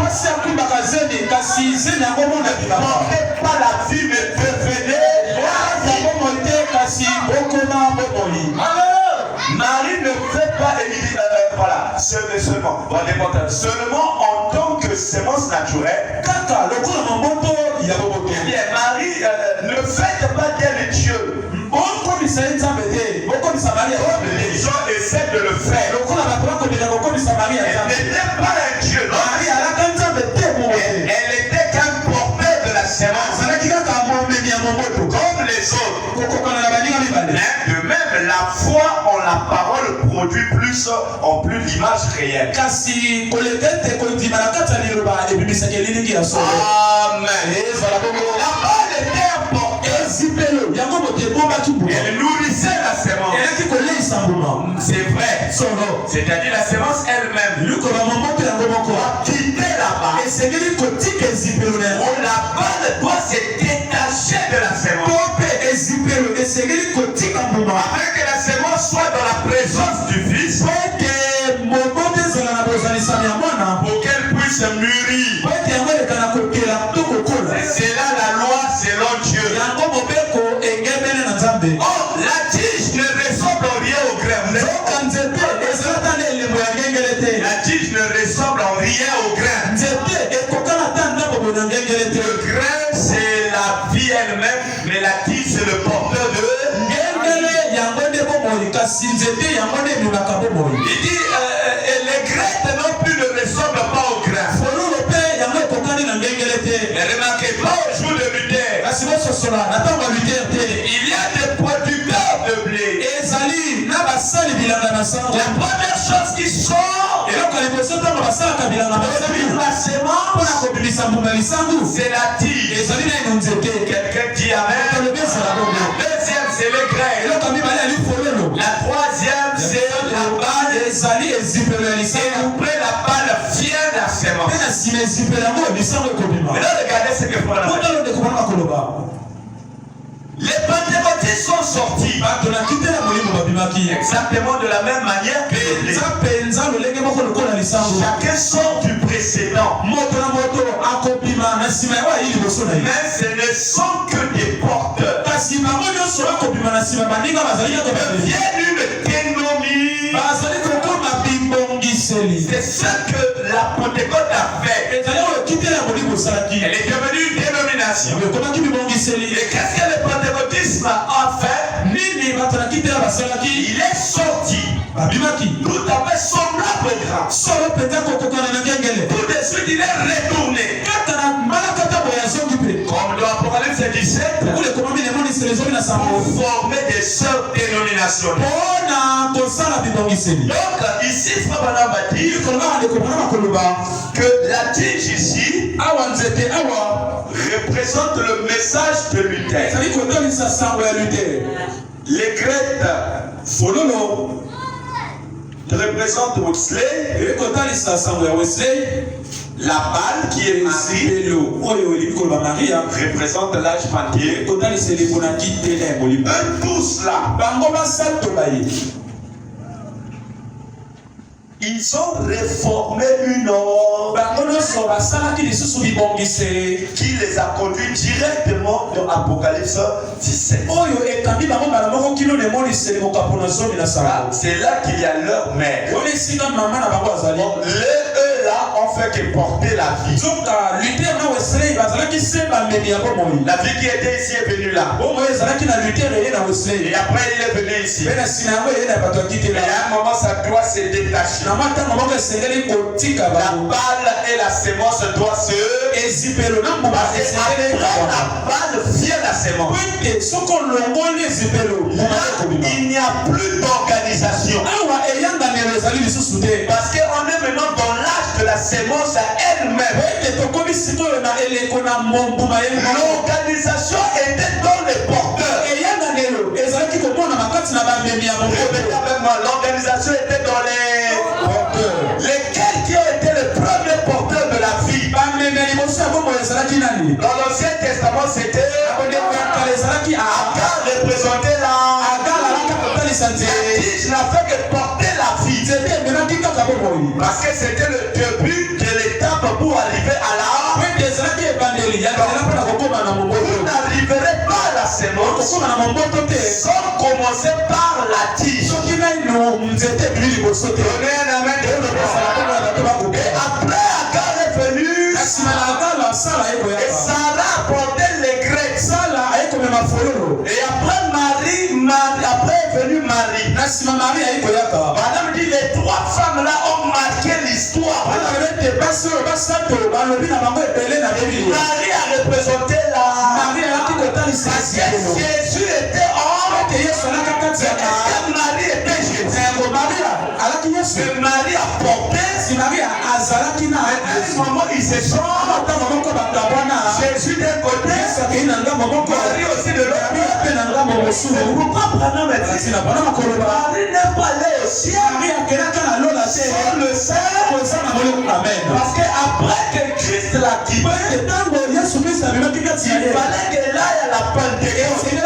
portez pas la vie, mais devenez la vie. Marie ne fait pas seulement en tant que sémence naturelle. Marie ne fait pas d'elle Dieu. Les gens essaient de le faire. Elle n'était pas un Dieu. Elle était qu'un porteur de la sémence. Comme les autres. De même, la foi en la parole produit plus l'image réelle. Amen. La parole était importante. Elle nourrissait la sémence. C'est vrai. C'est-à-dire la sémence elle-même. Quitter la balle. La balle doit se détacher de la sémence. Afin que la sémence soit dans la présence du Fils. Pour qu'elle puisse mûrir. C'est là la loi selon Dieu. Oh, la tige ne ressemble en rien au grain. La tige ne ressemble en rien au grain. Le grain c'est la vie elle-même, mais la tige c'est le porteur de. Il dit les graines non plus ne ressemblent pas au grain. Mais remarquez pas au jour de Luther. Il y a des producteurs de blé. La première chose qui sort, c'est la tige. Quelqu'un dit amen. La deuxième c'est le grain. La troisième c'est la balle. Et après la balle vient la sémence. Maintenant regardez ce que font la Bible. Les pentecôtistes sont sortis exactement de la même manière que les chacun sort du précédent. Mais ce ne sont que des porteurs. Deviennent une dénomie. C'est ce que la Pentecôte a fait. Elle est devenue une dénomination. Et qu'est-ce que le pentecôtisme a fait? Il est sorti. Tout à fait semblable au grand. Tout de suite il est retourné. Comme dans Apocalypse 17, pour former des sœurs dénominationnelles. Donc ici Frère Branham va dire que la tige ici représente le message de Luther. Les Grecs représente Wesley. La balle qui est Marie représente l'âge panthier. Eux tous là, ils ont réformé une ordre qui les a conduits directement dans Apocalypse 17. C'est là qu'il y a leur maître. Eux là ont fait que porter la vie. La vie qui était ici est venue là. Et après il est venu ici. Et à un moment ça doit se détacher. La balle et la sémence doivent se après la balle vient la sémence. Il n'y a plus d'organisation. Parce qu'on est maintenant dans l'âge de la sémence elle-même. L'organisation était dans les porteurs. Répétez avec moi, l'organisation était dans les porteurs. Lesquels qui ont été les premiers porteurs de la vie? Dans l'Ancien Testament, c'était Agar représentait la tige n'a fait que porter la vie. Parce que c'était le début de l'étape pour arriver à la. Vous n'arriverez pas à la sémence sans commencer par la tige. Donnez un amen. Et après Agar est venu et Sarah portait les Grecs. Et après après est venue Marie. Madame dit les trois femmes là ont marqué l'histoire. Marie a représenté la. Jésus était homme. Est-ce que Marie était Jésus? Que Marie a porté. À un moment il se change. Jésus d'un côté, Marie aussi de l'autre. Pourquoi Branham est dit Marie n'est pas allée au ciel sans le Saint? Parce qu'après que Christ l'a quitté, il fallait qu'elle aille à la Pentecôte. Elle a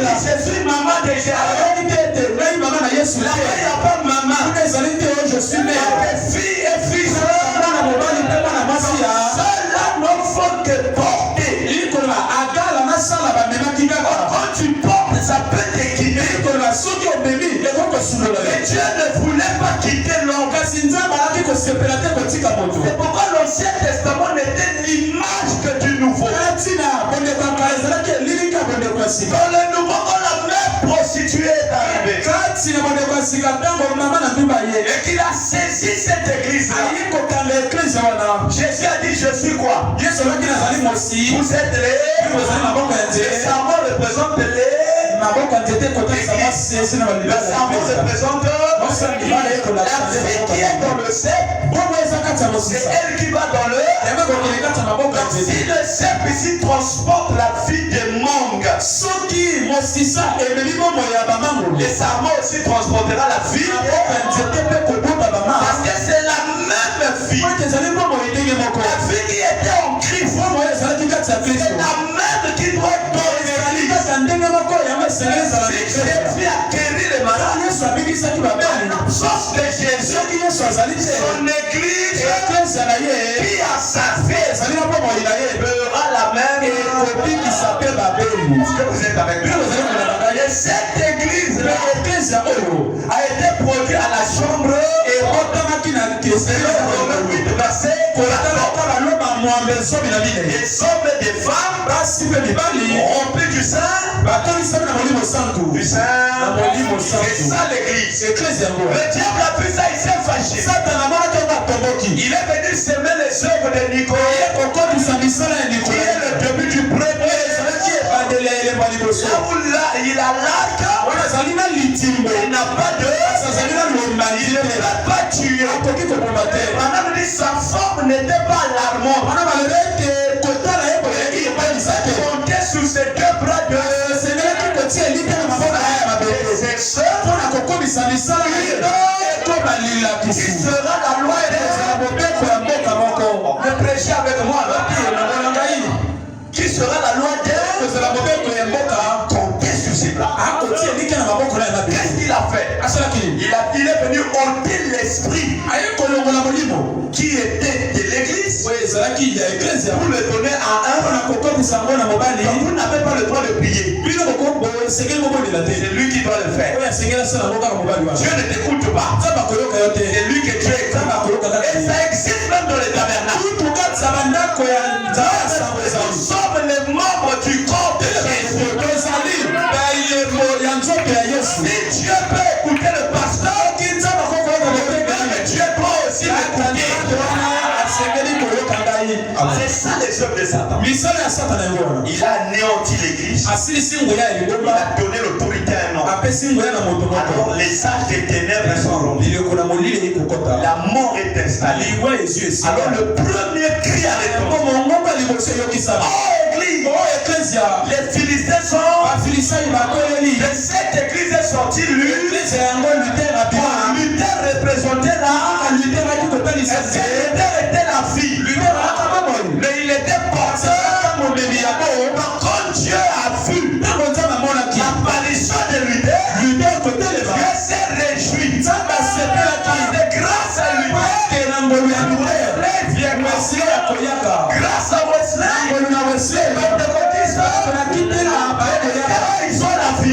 dit je suis maman de Jésus. Là-bas il n'y a pas maman. Je suis mère. Fille et fils. Cela ne faut que porter. Quand tu portes, ça peut te quitter. Mais Dieu ne voulait pas quitter l'homme. C'est pourquoi l'Ancien Testament n'était l'image que du Nouveau. Dans le Nouveau, quand la mère prostituée est arrivée et qu'il a saisi cette église, Jésus a dit je suis quoi? Vous êtes les. Le savon représente les. Le savon représente la fille qui est dans le cep. C'est elle qui va dans le. Si le cep ici transporte la fille de Mong, le savon aussi transportera la fille. Parce que c'est la même fille. La fille qui était en Christ, c'est la même qui doit être dans si Jésus a guéri les malades, l'absence de Jésus, son église, qui a sa fille, fera la même copie qui s'appelle Babel. Est-ce que vous êtes avec moi? Et cette église a été produite à la chambre et les sommes des femmes remplies du sang. Du sang. C'est ça l'église. Le diable a vu ça, il s'est fâché. Il est venu semer les œuvres de Nicolas, qui est le début du premier. Là où il a l'arc, il n'a pas de. Il ne peut pas tuer. Madame dit sa forme n'était pas alarmante. Il comptait sur ses deux bras de. Qui sera la loi de prêcher avec moi. Qui sera la loi de compter sur ses bras. Qu'est-ce qu'il a fait? Il est venu ôter l'esprit qui était de l'église pour le donner à un. Vous n'avez pas le droit de prier. C'est lui qui doit le faire. Dieu ne t'écoute pas. C'est lui que Dieu écoute. Et ça existe même dans les tabernacles. Nous sommes les membres du corps de Jésus. Si Dieu peut écouter le pasteur, Dieu doit aussi l'écouter. C'est ça les œuvres de Satan. Il a anéanti l'église. Il a donné l'autorité à un homme. Alors les âges des ténèbres sont rompus. La mort est installée. Alors le premier cri à répondre. Oh église, les Philistins sont. De cette église est sorti lui. Luther représentait la. Luther était la fille. Mais il était porteur. Par contre Dieu a vu l'apparition de Luther. Dieu s'est réjoui. C'est grâce à lui. Grâce à Wesley. Ils ont la vie. Ils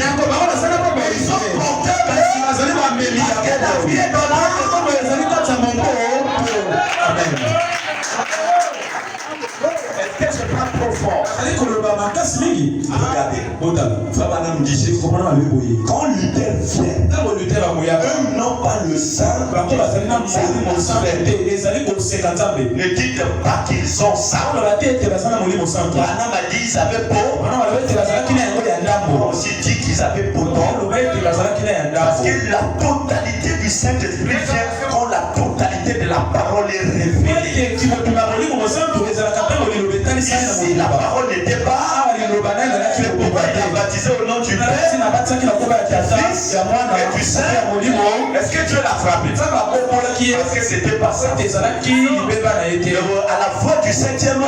ont porté la vie est dans l'âme. Est-ce que je parle trop fort? Regardez. Quand Luther vient, eux n'ont pas le sang. Ne dites pas qu'ils ont ça. Branham a dit qu'ils avaient peau. On aussi dit qu'ils avaient peau. Parce que la totalité du Saint-Esprit vient quand la totalité de la parole est révélée. Ici, la parole n'était pas. C'est pourquoi il a baptisé au nom du Père, du Fils et du Saint. Est-ce que Dieu l'a frappé? Parce que c'était pas ça. À la voix du 7e homme,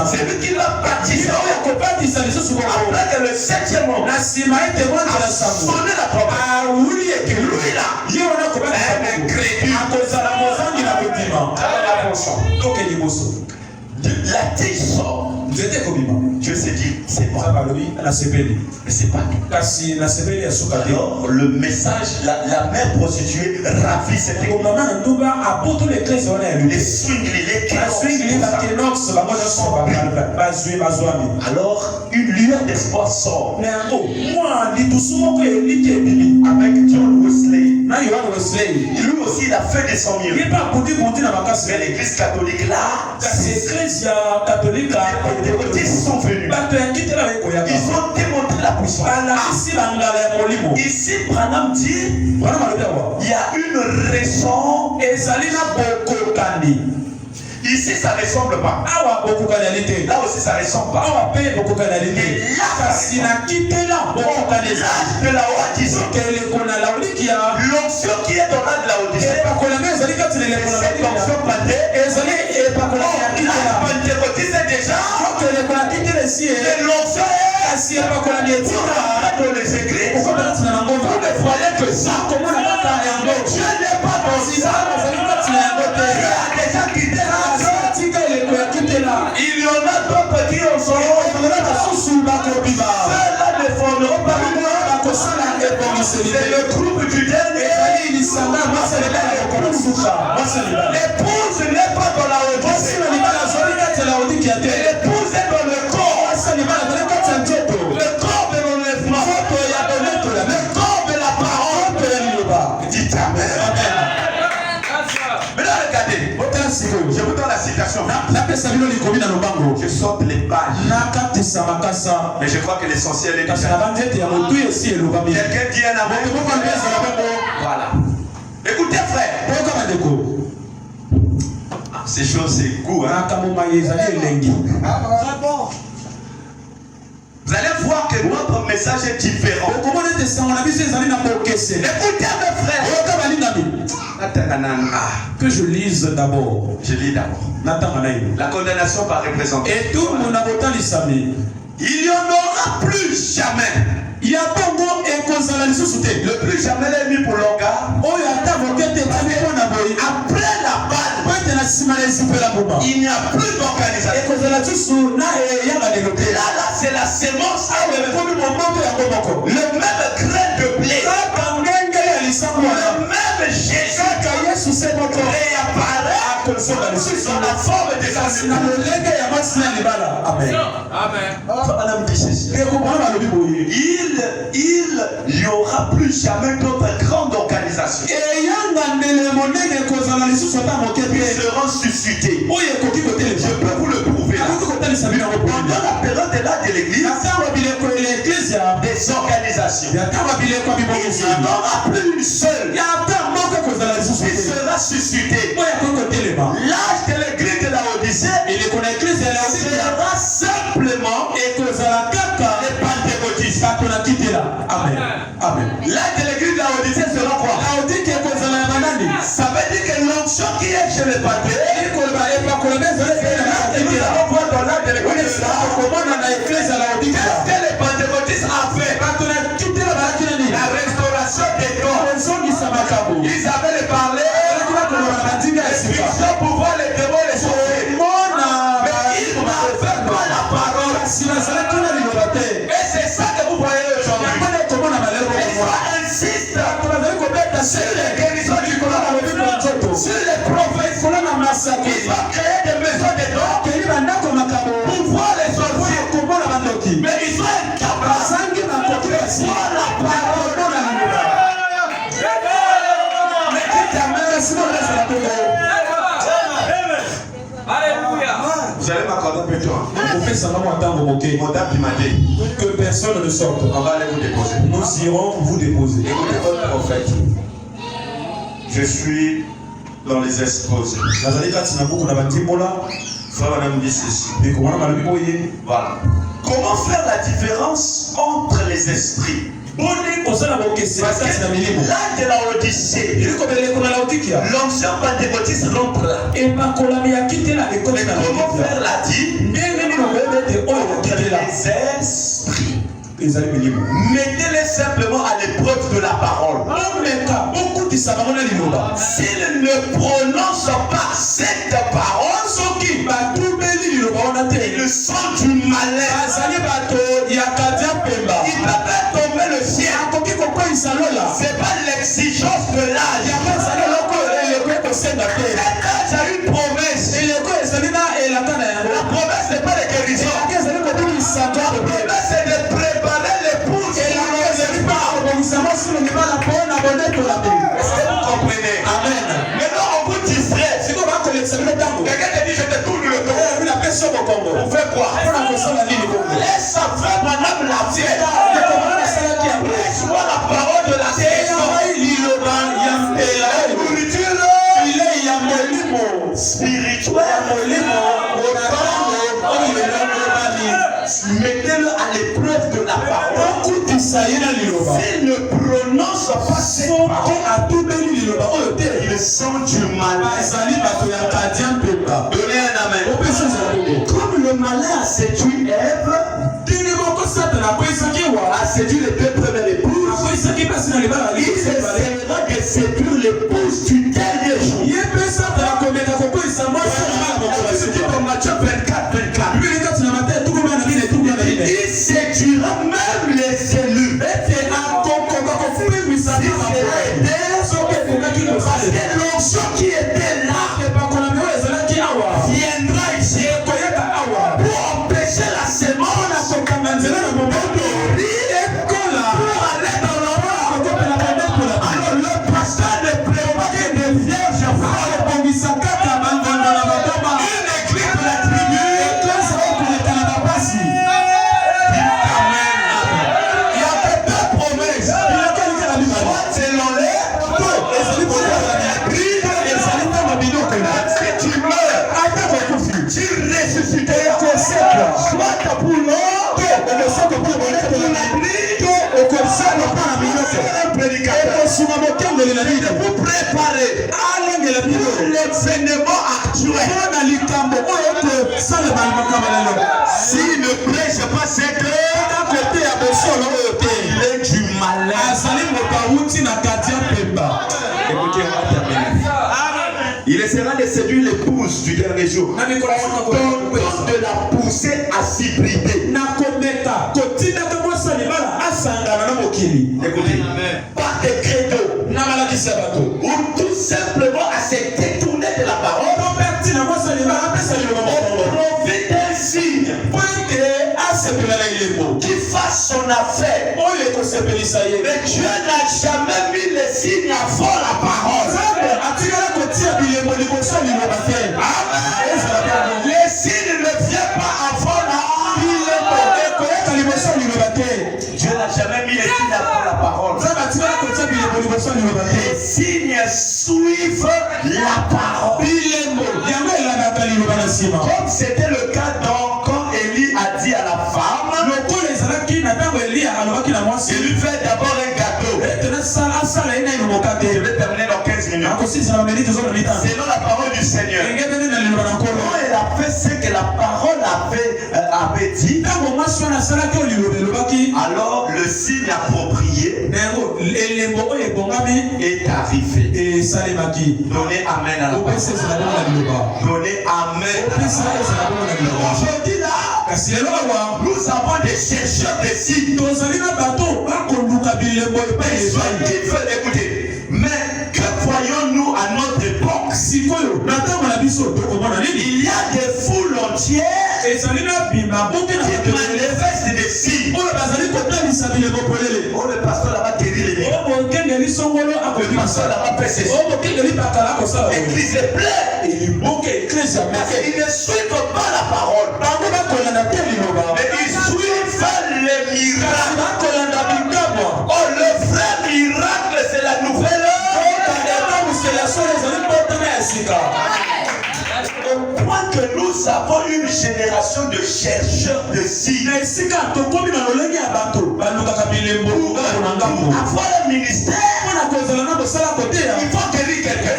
c'est lui qui l'a baptisé. Après que le 7e homme a sonné la trompette, lui là, un incrédule. La tige sort. Dieu s'est dit, c'est bon. Mais c'est pas tout. Alors, le message, la mère prostituée ravit cette église. Les swingli, les alors, une lueur d'espoir sort. Avec John Wesley. Lui aussi, il a fait des 100 000. Mais l'église catholique là, les pédoptistes sont venus. Ils ont démontré la puissance. Ici, Branham dit, il y a une raison. Ici, ça ne ressemble pas. Là aussi, ça ne ressemble pas. Et là, l'âge de la Odyssée, l'onction qui est dans l'âge de la Odyssée, cette onction pentecôtiste est déjà, et l'onction est dans les églises. Vous ne croyez que ça. Dieu n'est pas dans ça. Dieu a déjà quitté la. Il y en a d'autres qui en sont. Ceux-là ne fondront pas. C'est le groupe du dernier. L'épouse n'est pas dans la Odyssée. L'épouse est dans le corps. Le corps de l'enlèvement. Le corps de la parole. Dites Amen. Mais là, regardez. Je vous donne la citation. Je sorte les pages. Mais je crois que l'essentiel est déjà. Quelqu'un dit un amen. Voilà. Écoutez, frère. Ces choses, c'est goût. Hein? Vous allez voir que notre message est différent. Écoutez, mes frères. Que je lise d'abord. Je lis d'abord. La condamnation par représentation. Et tout mon avocat il n'y en aura plus jamais. Il y a pas encore le plus jamais est mis pour l'organe. Après la balle, il n'y a plus d'organisation. Là, c'est la sémence. Le même grain de blé. Le même Jésus réapparaît sous la forme des animaux. Amen. Il n'y aura plus jamais d'autres grandes organisations qui seront suscitées. Il n'y en aura plus une seule qui sera suscitée. L'âge de l'église de la Odyssée sera simplement les pentecôtistes. Amen. Amen. L'âge de l'église de la Odyssée sera quoi? Ça veut dire que l'onction qui est chez les pentecôtistes, nous allons voir dans l'âge de l'église de la Odyssée. Qu'est-ce que les pentecôtistes ont fait? La restauration des dons. Ils avaient parlé. Ils pouvoir les démons les sauver. Mais ils n'avaient pas la parole. Et c'est ça que vous voyez aujourd'hui. Et ça insiste sur les guérisons du corps, sur les prophètes. Ils vont créer des maisons de dons pour voir les sorciers. Mais ils sont incapables de voir la parole. Vous allez m'accorder un peu de temps. Que personne ne sorte. On va aller vous déposer. Nous irons vous déposer. Écoutez votre prophète. Je suis dans les exposés. Frère Madame dit ceci. Voilà. Comment faire la différence entre les esprits? Parce que l'âge de la Odyssée, l'onction pentecôtiste rentre là. Mais comment faire la différence entre les esprits? Mettez-les simplement à l'épreuve de la parole. S'ils ne prononcent pas cette parole, ils sont du malin. Ils peuvent tomber le ciel. C'est pas l'exigence de l'âge. Cet âge a une promesse. La promesse n'est pas de guérison. La promesse c'est de préparer l'épouse. Est-ce que vous comprenez? Amen. Maintenant on vous distrait. Quelqu'un te dit je te tourne le dos. On fait quoi? Laisse sa femme madame la fière. Laisse-moi la parole de la guérison. La nourriture spirituelle. Mettez-le à l'épreuve de la parole. S'il ne prononce pas cette parole, ils sont du mal. Donnez un amen. Comme le malin a séduit Ève, a séduit les deux premières épouses, il essaiera de séduire l'épouse du dernier jour. Dans Matthieu 24. Il séduira même les élus. Parce que l'onction qui était là viendra ici pour empêcher la semence pour aller dans l'enfant. Alors le pasteur ne prévoit que des vierges folles. Une église de la tribu. Il y avait deux promesses. Soit selon les si tu meurs, tu ressusciteras. Soit pour l'homme, un prédicateur. Vous préparez l'événement actuel. S'il ne prêche pas cette heure, il est du malin. Écoutez, on va terminer. Il essaiera de séduire l'épouse du dernier jour. Donc de la pousser à s'hybrider. Écoutez, pas de credo. Ou tout simplement à se détourner de la parole. Profite d'un signe qui fasse son affaire. Mais Dieu n'a jamais mis les signes avant la parole. Les signes ne viennent pas avant la parole. Dieu n'a jamais mis les signes avant. Comme c'était le cas quand Élie a dit à la femme, il lui fait d'abord un gâteau. Je vais terminer dans 15 minutes. Selon la parole du Seigneur. Quand elle a fait ce que la parole avait dit, alors le signe approprié est arrivé. Donnez amen à la parole. Donnez amen à la parole. Aujourd'hui là, nous avons des chercheurs de signes. Écoutez, mais que voyons-nous à notre époque? Il y a des foules entières qui manifestent des signes. Oh, le pasteur là-bas guérit les gens. Le pasteur là-bas fait ses signes. L'église est pleine. Mais ils ne suivent pas la parole. Mais ils suivent les miracles. Oh, le vrai miracle, c'est la nouvelle. Au point que nous avons une génération de chercheurs de signes. Pour avoir un ministère, il faut guérir quelqu'un.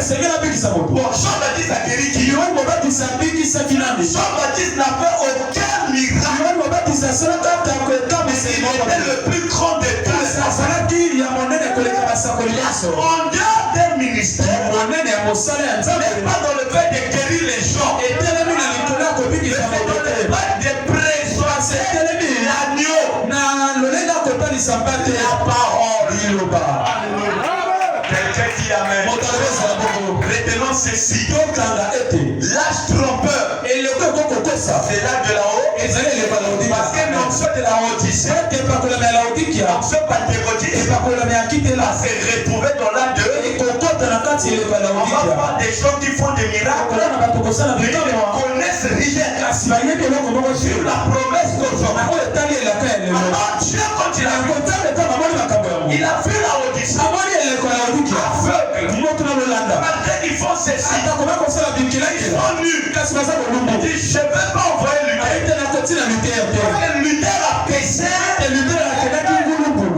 Bon, Jean-Baptiste a guéri qui? Jean-Baptiste n'a fait aucun miracle. Il était le plus grand de tous. En dehors d'un ministère, n'est pas dans le fait de guérir les gens. Mais dans le fait de présoigner l'agneau. La parole. Quelqu'un dit amen. Retenons ceci. L'âge trompeur, c'est l'âge de la haut. Parce que l'onction de la Odyssée, l'onction pentecôtiste, va se retrouver dans l'âge de. On va voir des gens qui font des miracles. Ils ne connaissent rien sur la promesse d'aujourd'hui. Alors Dieu, quand il a vu la Odyssée, aveugle, malgré qu'ils font ceci, ils sont nus. Il dit, je ne vais pas envoyer Luther. Luther a péché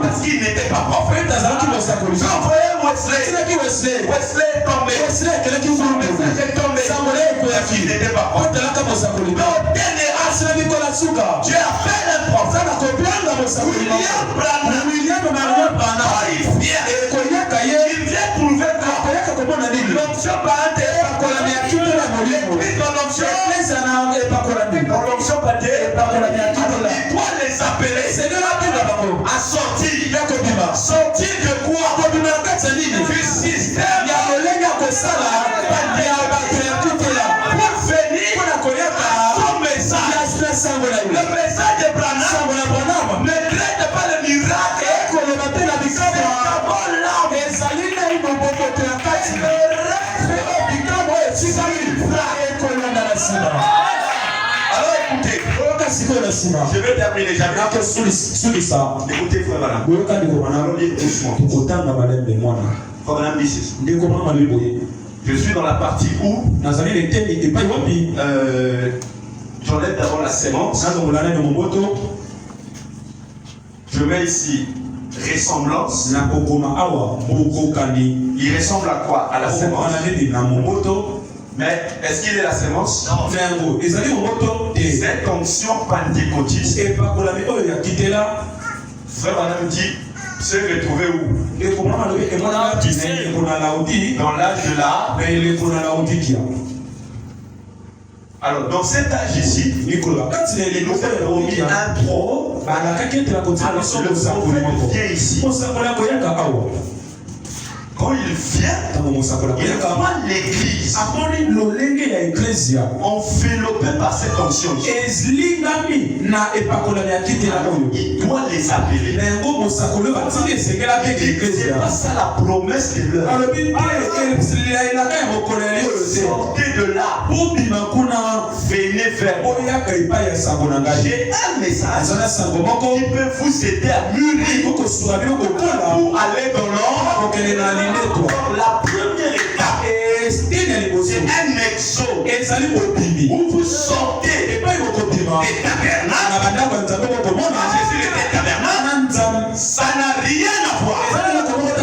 parce qu'il n'était pas prophète. J'ai envoyé Wesley. Wesley est tombé. Son message est tombé parce qu'il n'était pas prophète. Dieu a fait un prophète. William Branham, il vient prouver que l'onction parentale l'onction parentale, il doit les appeler à sortir. Sortir de quoi? Du système. Pour venir à son message. Le message de Branham ne traite pas le miracle. C'est d'abord l'âme. Alors écoutez, je vais terminer. Écoutez, frère Branham. Je suis dans la partie où j'enlève d'abord la sémence. Je mets ici ressemblance. Il ressemble à quoi? À la sémence. Mais est-ce qu'il est la sémence? Non. Cette onction pentecôtiste, frère Branham dit, se retrouver où? Dans l'âge de la. Alors, dans cet âge ici, il nous fait promis un pro. Alors, le prophète vient ici. Quand il vient, il voit l'église enveloppée par cette onction. Il doit les appeler. C'est pas ça la promesse de l'heure. Sortez de là. Venez vers moi. J'ai un message qui peut vous aider à mûrir pour aller dans l'ordre. La première étape, c'est c'est un exode où vous sortez des tabernacles. Jésus était tabernacle. Ça n'a rien à voir.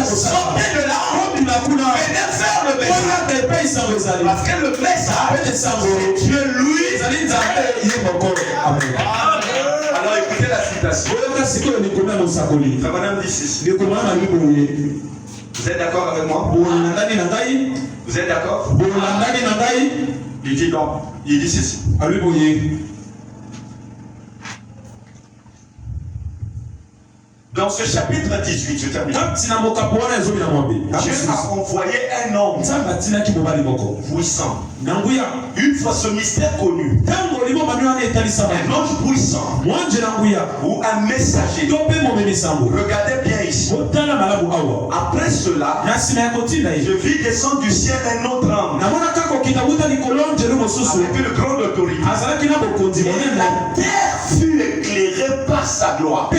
Sortez de là. Venez faire le message. Parce que le message, c'est Dieu lui. Alors écoutez la citation. Madame dit ceci. Vous êtes d'accord avec moi? Vous êtes d'accord? Il dit non. Il dit ceci. Dans ce chapitre 18, je termine. Dieu a envoyé un homme puissant. Une fois ce mystère connu, un ange puissant ou un messager. Regardez bien ici. Après cela, je vis descendre du ciel un autre ange avec une grande autorité. Et la terre fut éclairée par sa gloire.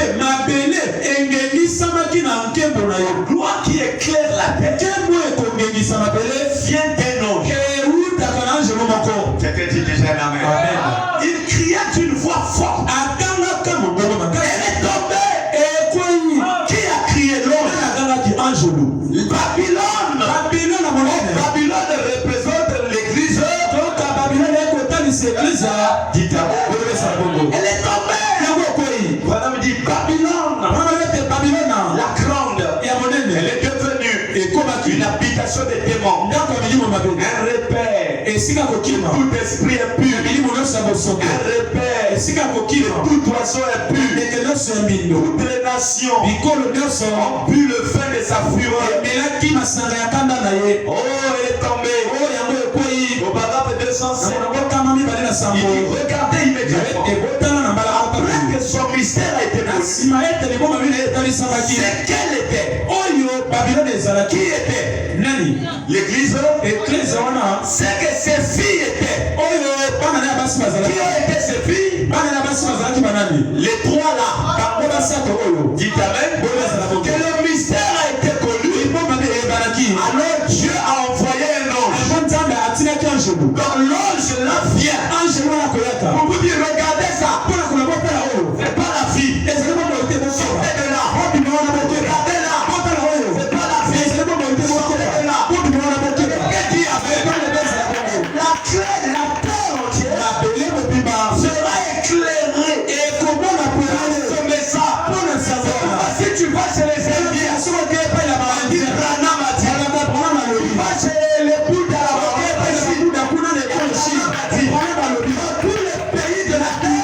Gloire qui éclaire la terre vient d'un ange. Quelqu'un dit déjà amen. Il cria d'une voix forte. Elle est tombée. Qui a crié l'ange? Babylone. Babylone représente l'église. Dites elle est tombée. Voilà me dit Babylone. La grande. Elle est devenue une habitation des démons. Un repère. Tout esprit est pur. Un repère. Tout oiseau est pur. Toutes les nations ont bu le vin de sa fureur. Oh, elle est tombée. Au paragraphe 207. Il dit regardez immédiatement. Après que son mystère a été connu. C'est qu'elle était. Qui était? L'église. C'est que ses filles étaient. Qui ont été ses filles? Les trois là. Dites amen. Que le mystère a été connu. Alors Dieu a envoyé un ange. Quand l'ange là vient. Pour vous dire regardez ça. C'est pas la fille. Sortez de là. Regardez là. C'est pas la fille. Sortez de là. Qu'est-ce qu'il y a? La clé de la terre entière sera éclairée. Et comment la ce message? Si tu vas chez les Indiens, tu vas chez les Bouddhas, tous les pays de la terre,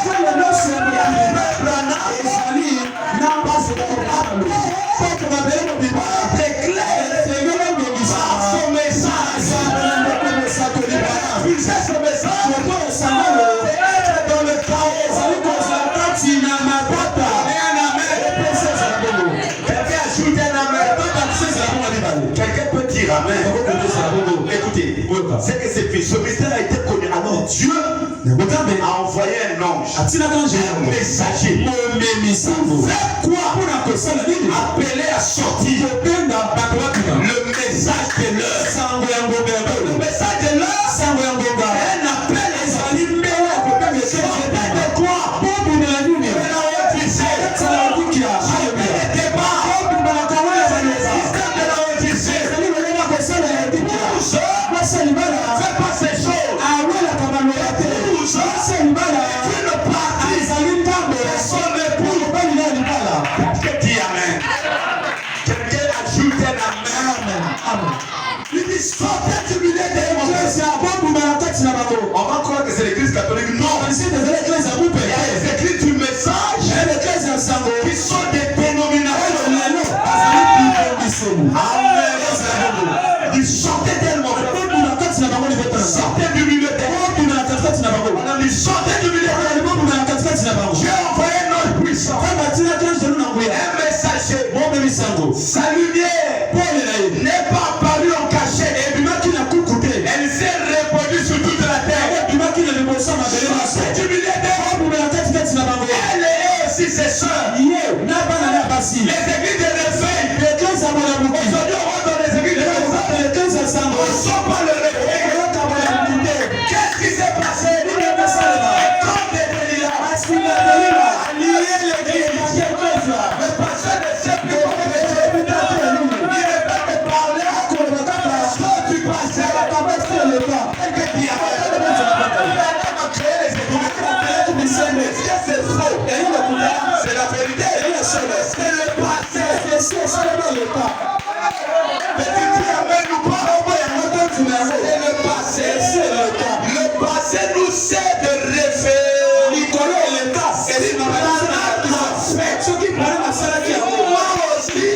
quelqu'un peut dire amen. Écoutez, c'est que ce mystère a été connu. Alors Dieu a envoyé un ange, un messager. Faire quoi? Appeler à sortir le message de l'heure. Le message de l'heure, un appel à sortir. C'est quoi? Fais pas ces choses. Quelqu'un ajoute un amen. Il dit sortez du milieu des églises. On va croire que c'est l'église catholique. Non. Il y a les églises du message qui sont des dénominations. Amen. Il sortait tellement. Sortez du milieu des églises. Sortez du milieu des églises. Dieu a envoyé notre puissance. Un messager. Sa lumière n'est pas apparue en cachette. Elle s'est répandue sur toute la terre. Sortez du milieu des églises. Elle est aussi ses soeurs. Les églises de réveil. Aujourd'hui, on rentre dans les églises de réveil. On ne sent pas le réveil. C'est le passé. C'est le passé. Le passé nous sert de référence. Ce qui parle à ça qui a aussi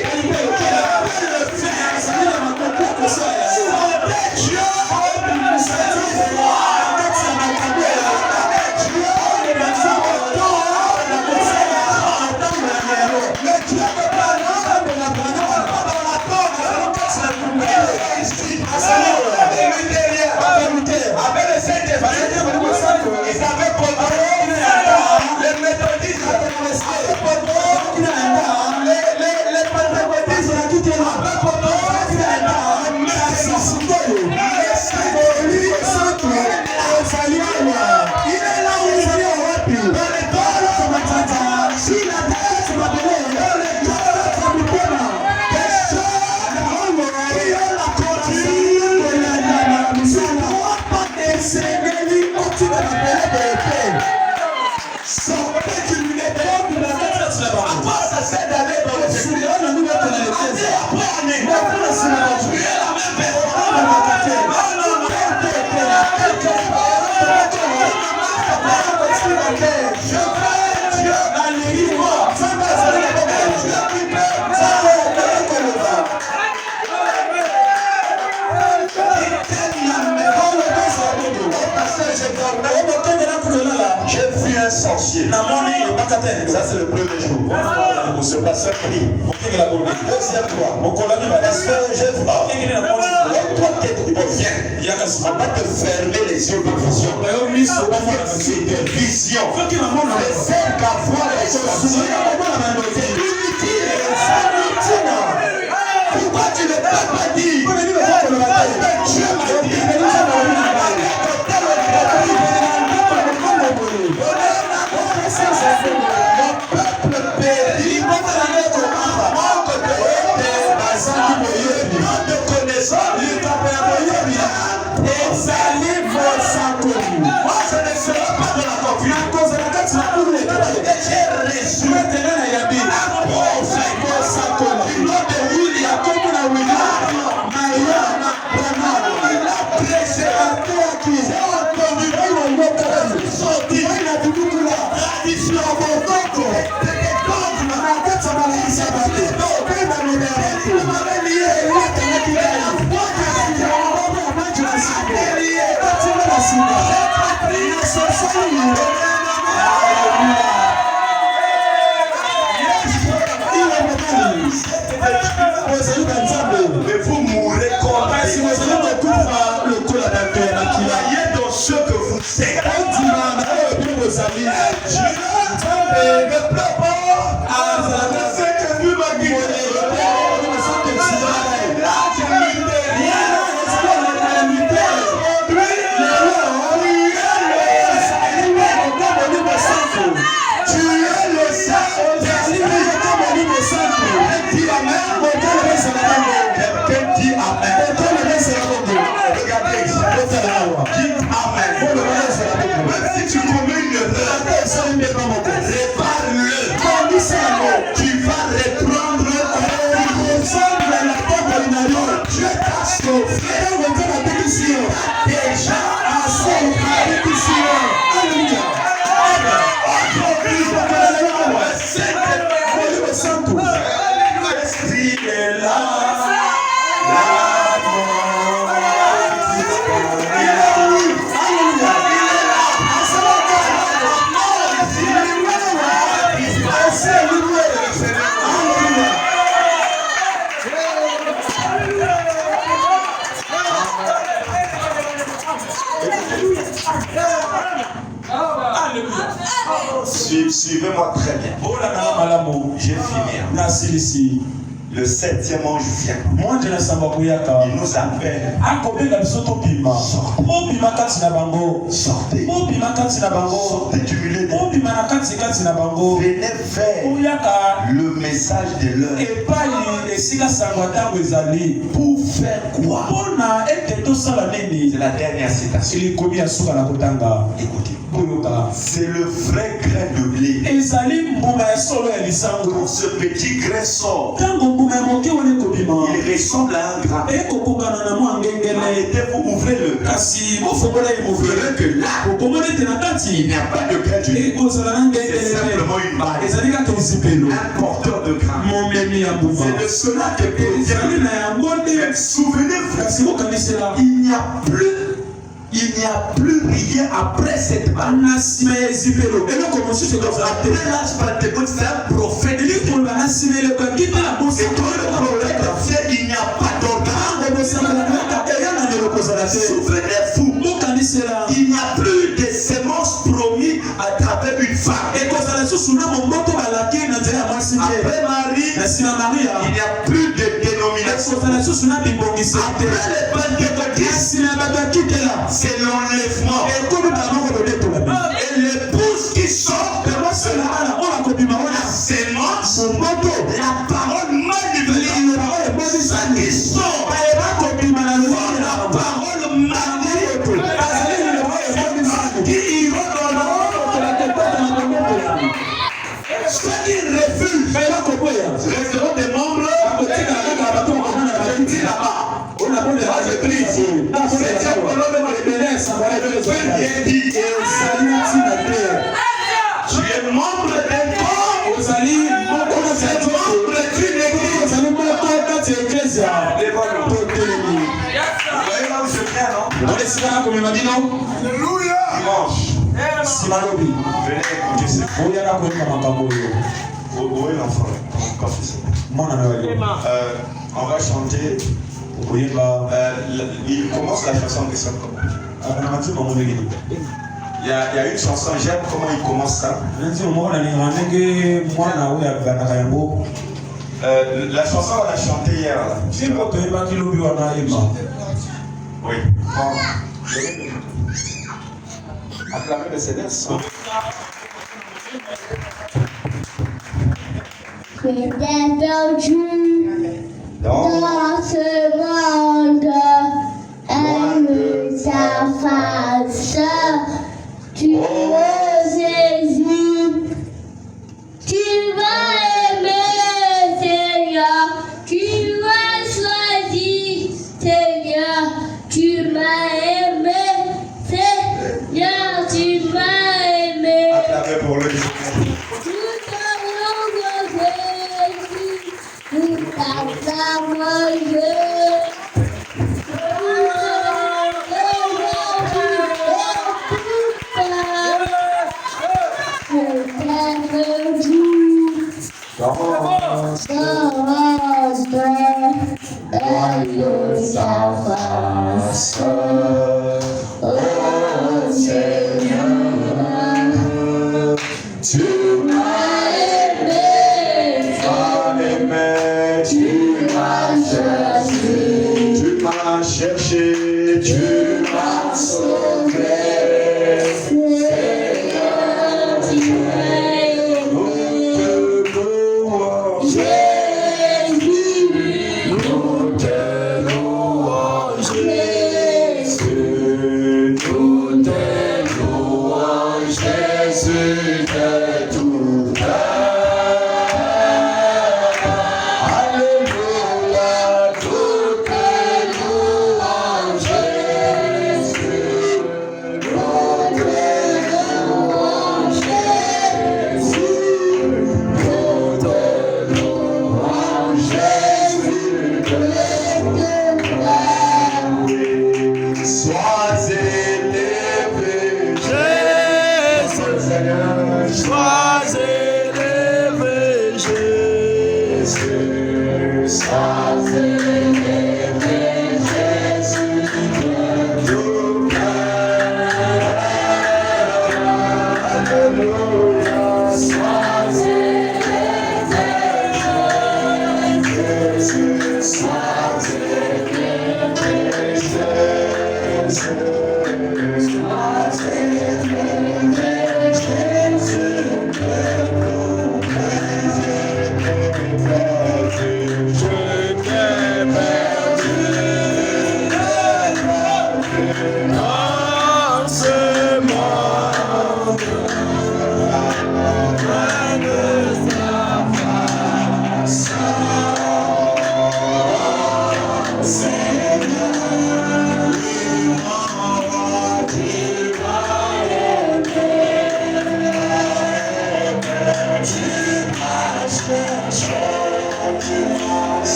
j'ai vu un sorcier. Ça c'est le premier jour. Ce passeur prie. Deuxième fois. Est-ce que je vois? Toi qui es viens. On va te fermer les yeux de vision. C'est de vision. Les ailes qu'à voir les choses. Pourquoi tu ne peux pas dire? Dieu m'a dit. Mon peuple périt de connaissance. Et salive sans connu. Moi je ne serai pas de la confusion. Et j'ai reçu un sans connu. Il a prêché à toi qui s'est entendu. Mais vous mourrez comme si vous le col à croyez dans ce que vous êtes. Ne pleure pas. C'est que Dieu m'a dit. Suivez-moi très bien. Je vais finir. Le 7e ange vient. Il nous appelle. Sortez. Sortez du milieu des... Venez vers le message de l'heure. Pour faire quoi? C'est la dernière citation. Écoutez. C'est le vrai grain de blé. Quand ce petit grain sort, il ressemble à un grain. Et vous ouvrez le grain. Vous verrez que là, il n'y a pas de grain de blé. C'est simplement une balle. Un porteur de grain. C'est de cela que souvenez-vous, il n'y a plus rien après cette balle. Après l'âge Pentecôte, c'est un prophète. Et quand le prophète fait, il n'y a pas d'organe. Souvenez-vous, il n'y a plus de semences promises à travers une femme. Après Marie, il n'y a plus de dénomination. Après les pentecôtistes, c'est l'enlèvement. Et l'épouse qui sort, la sémence, la parole manipulée, ça qui sort, la parole manipulée, qui ira dans la ceux qui refusent resteront des membres tu es membre d'un corps, tu es membre d'une église. Vous voyez là où je viens, non? Alléluia. Dimanche. Venez écouter ce qu'on. Où est l'enfant? On va chanter. Il commence la chanson de ça. Il y a une chanson, j'aime comment il commence ça. La chanson, on l'a chantée hier. Là. Oui. Acclamez le Seigneur. Dans ce monde, aime ta face. Tu es Jésus. Tu vas aimer, Seigneur. Tu vas choisir, Seigneur. Tu m'as aimé, Seigneur. Tu m'as aimé. Acclamez pour le Seigneur. Seigneur,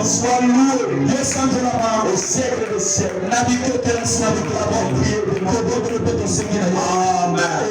soit loué. Au siècle des siècles. Amen.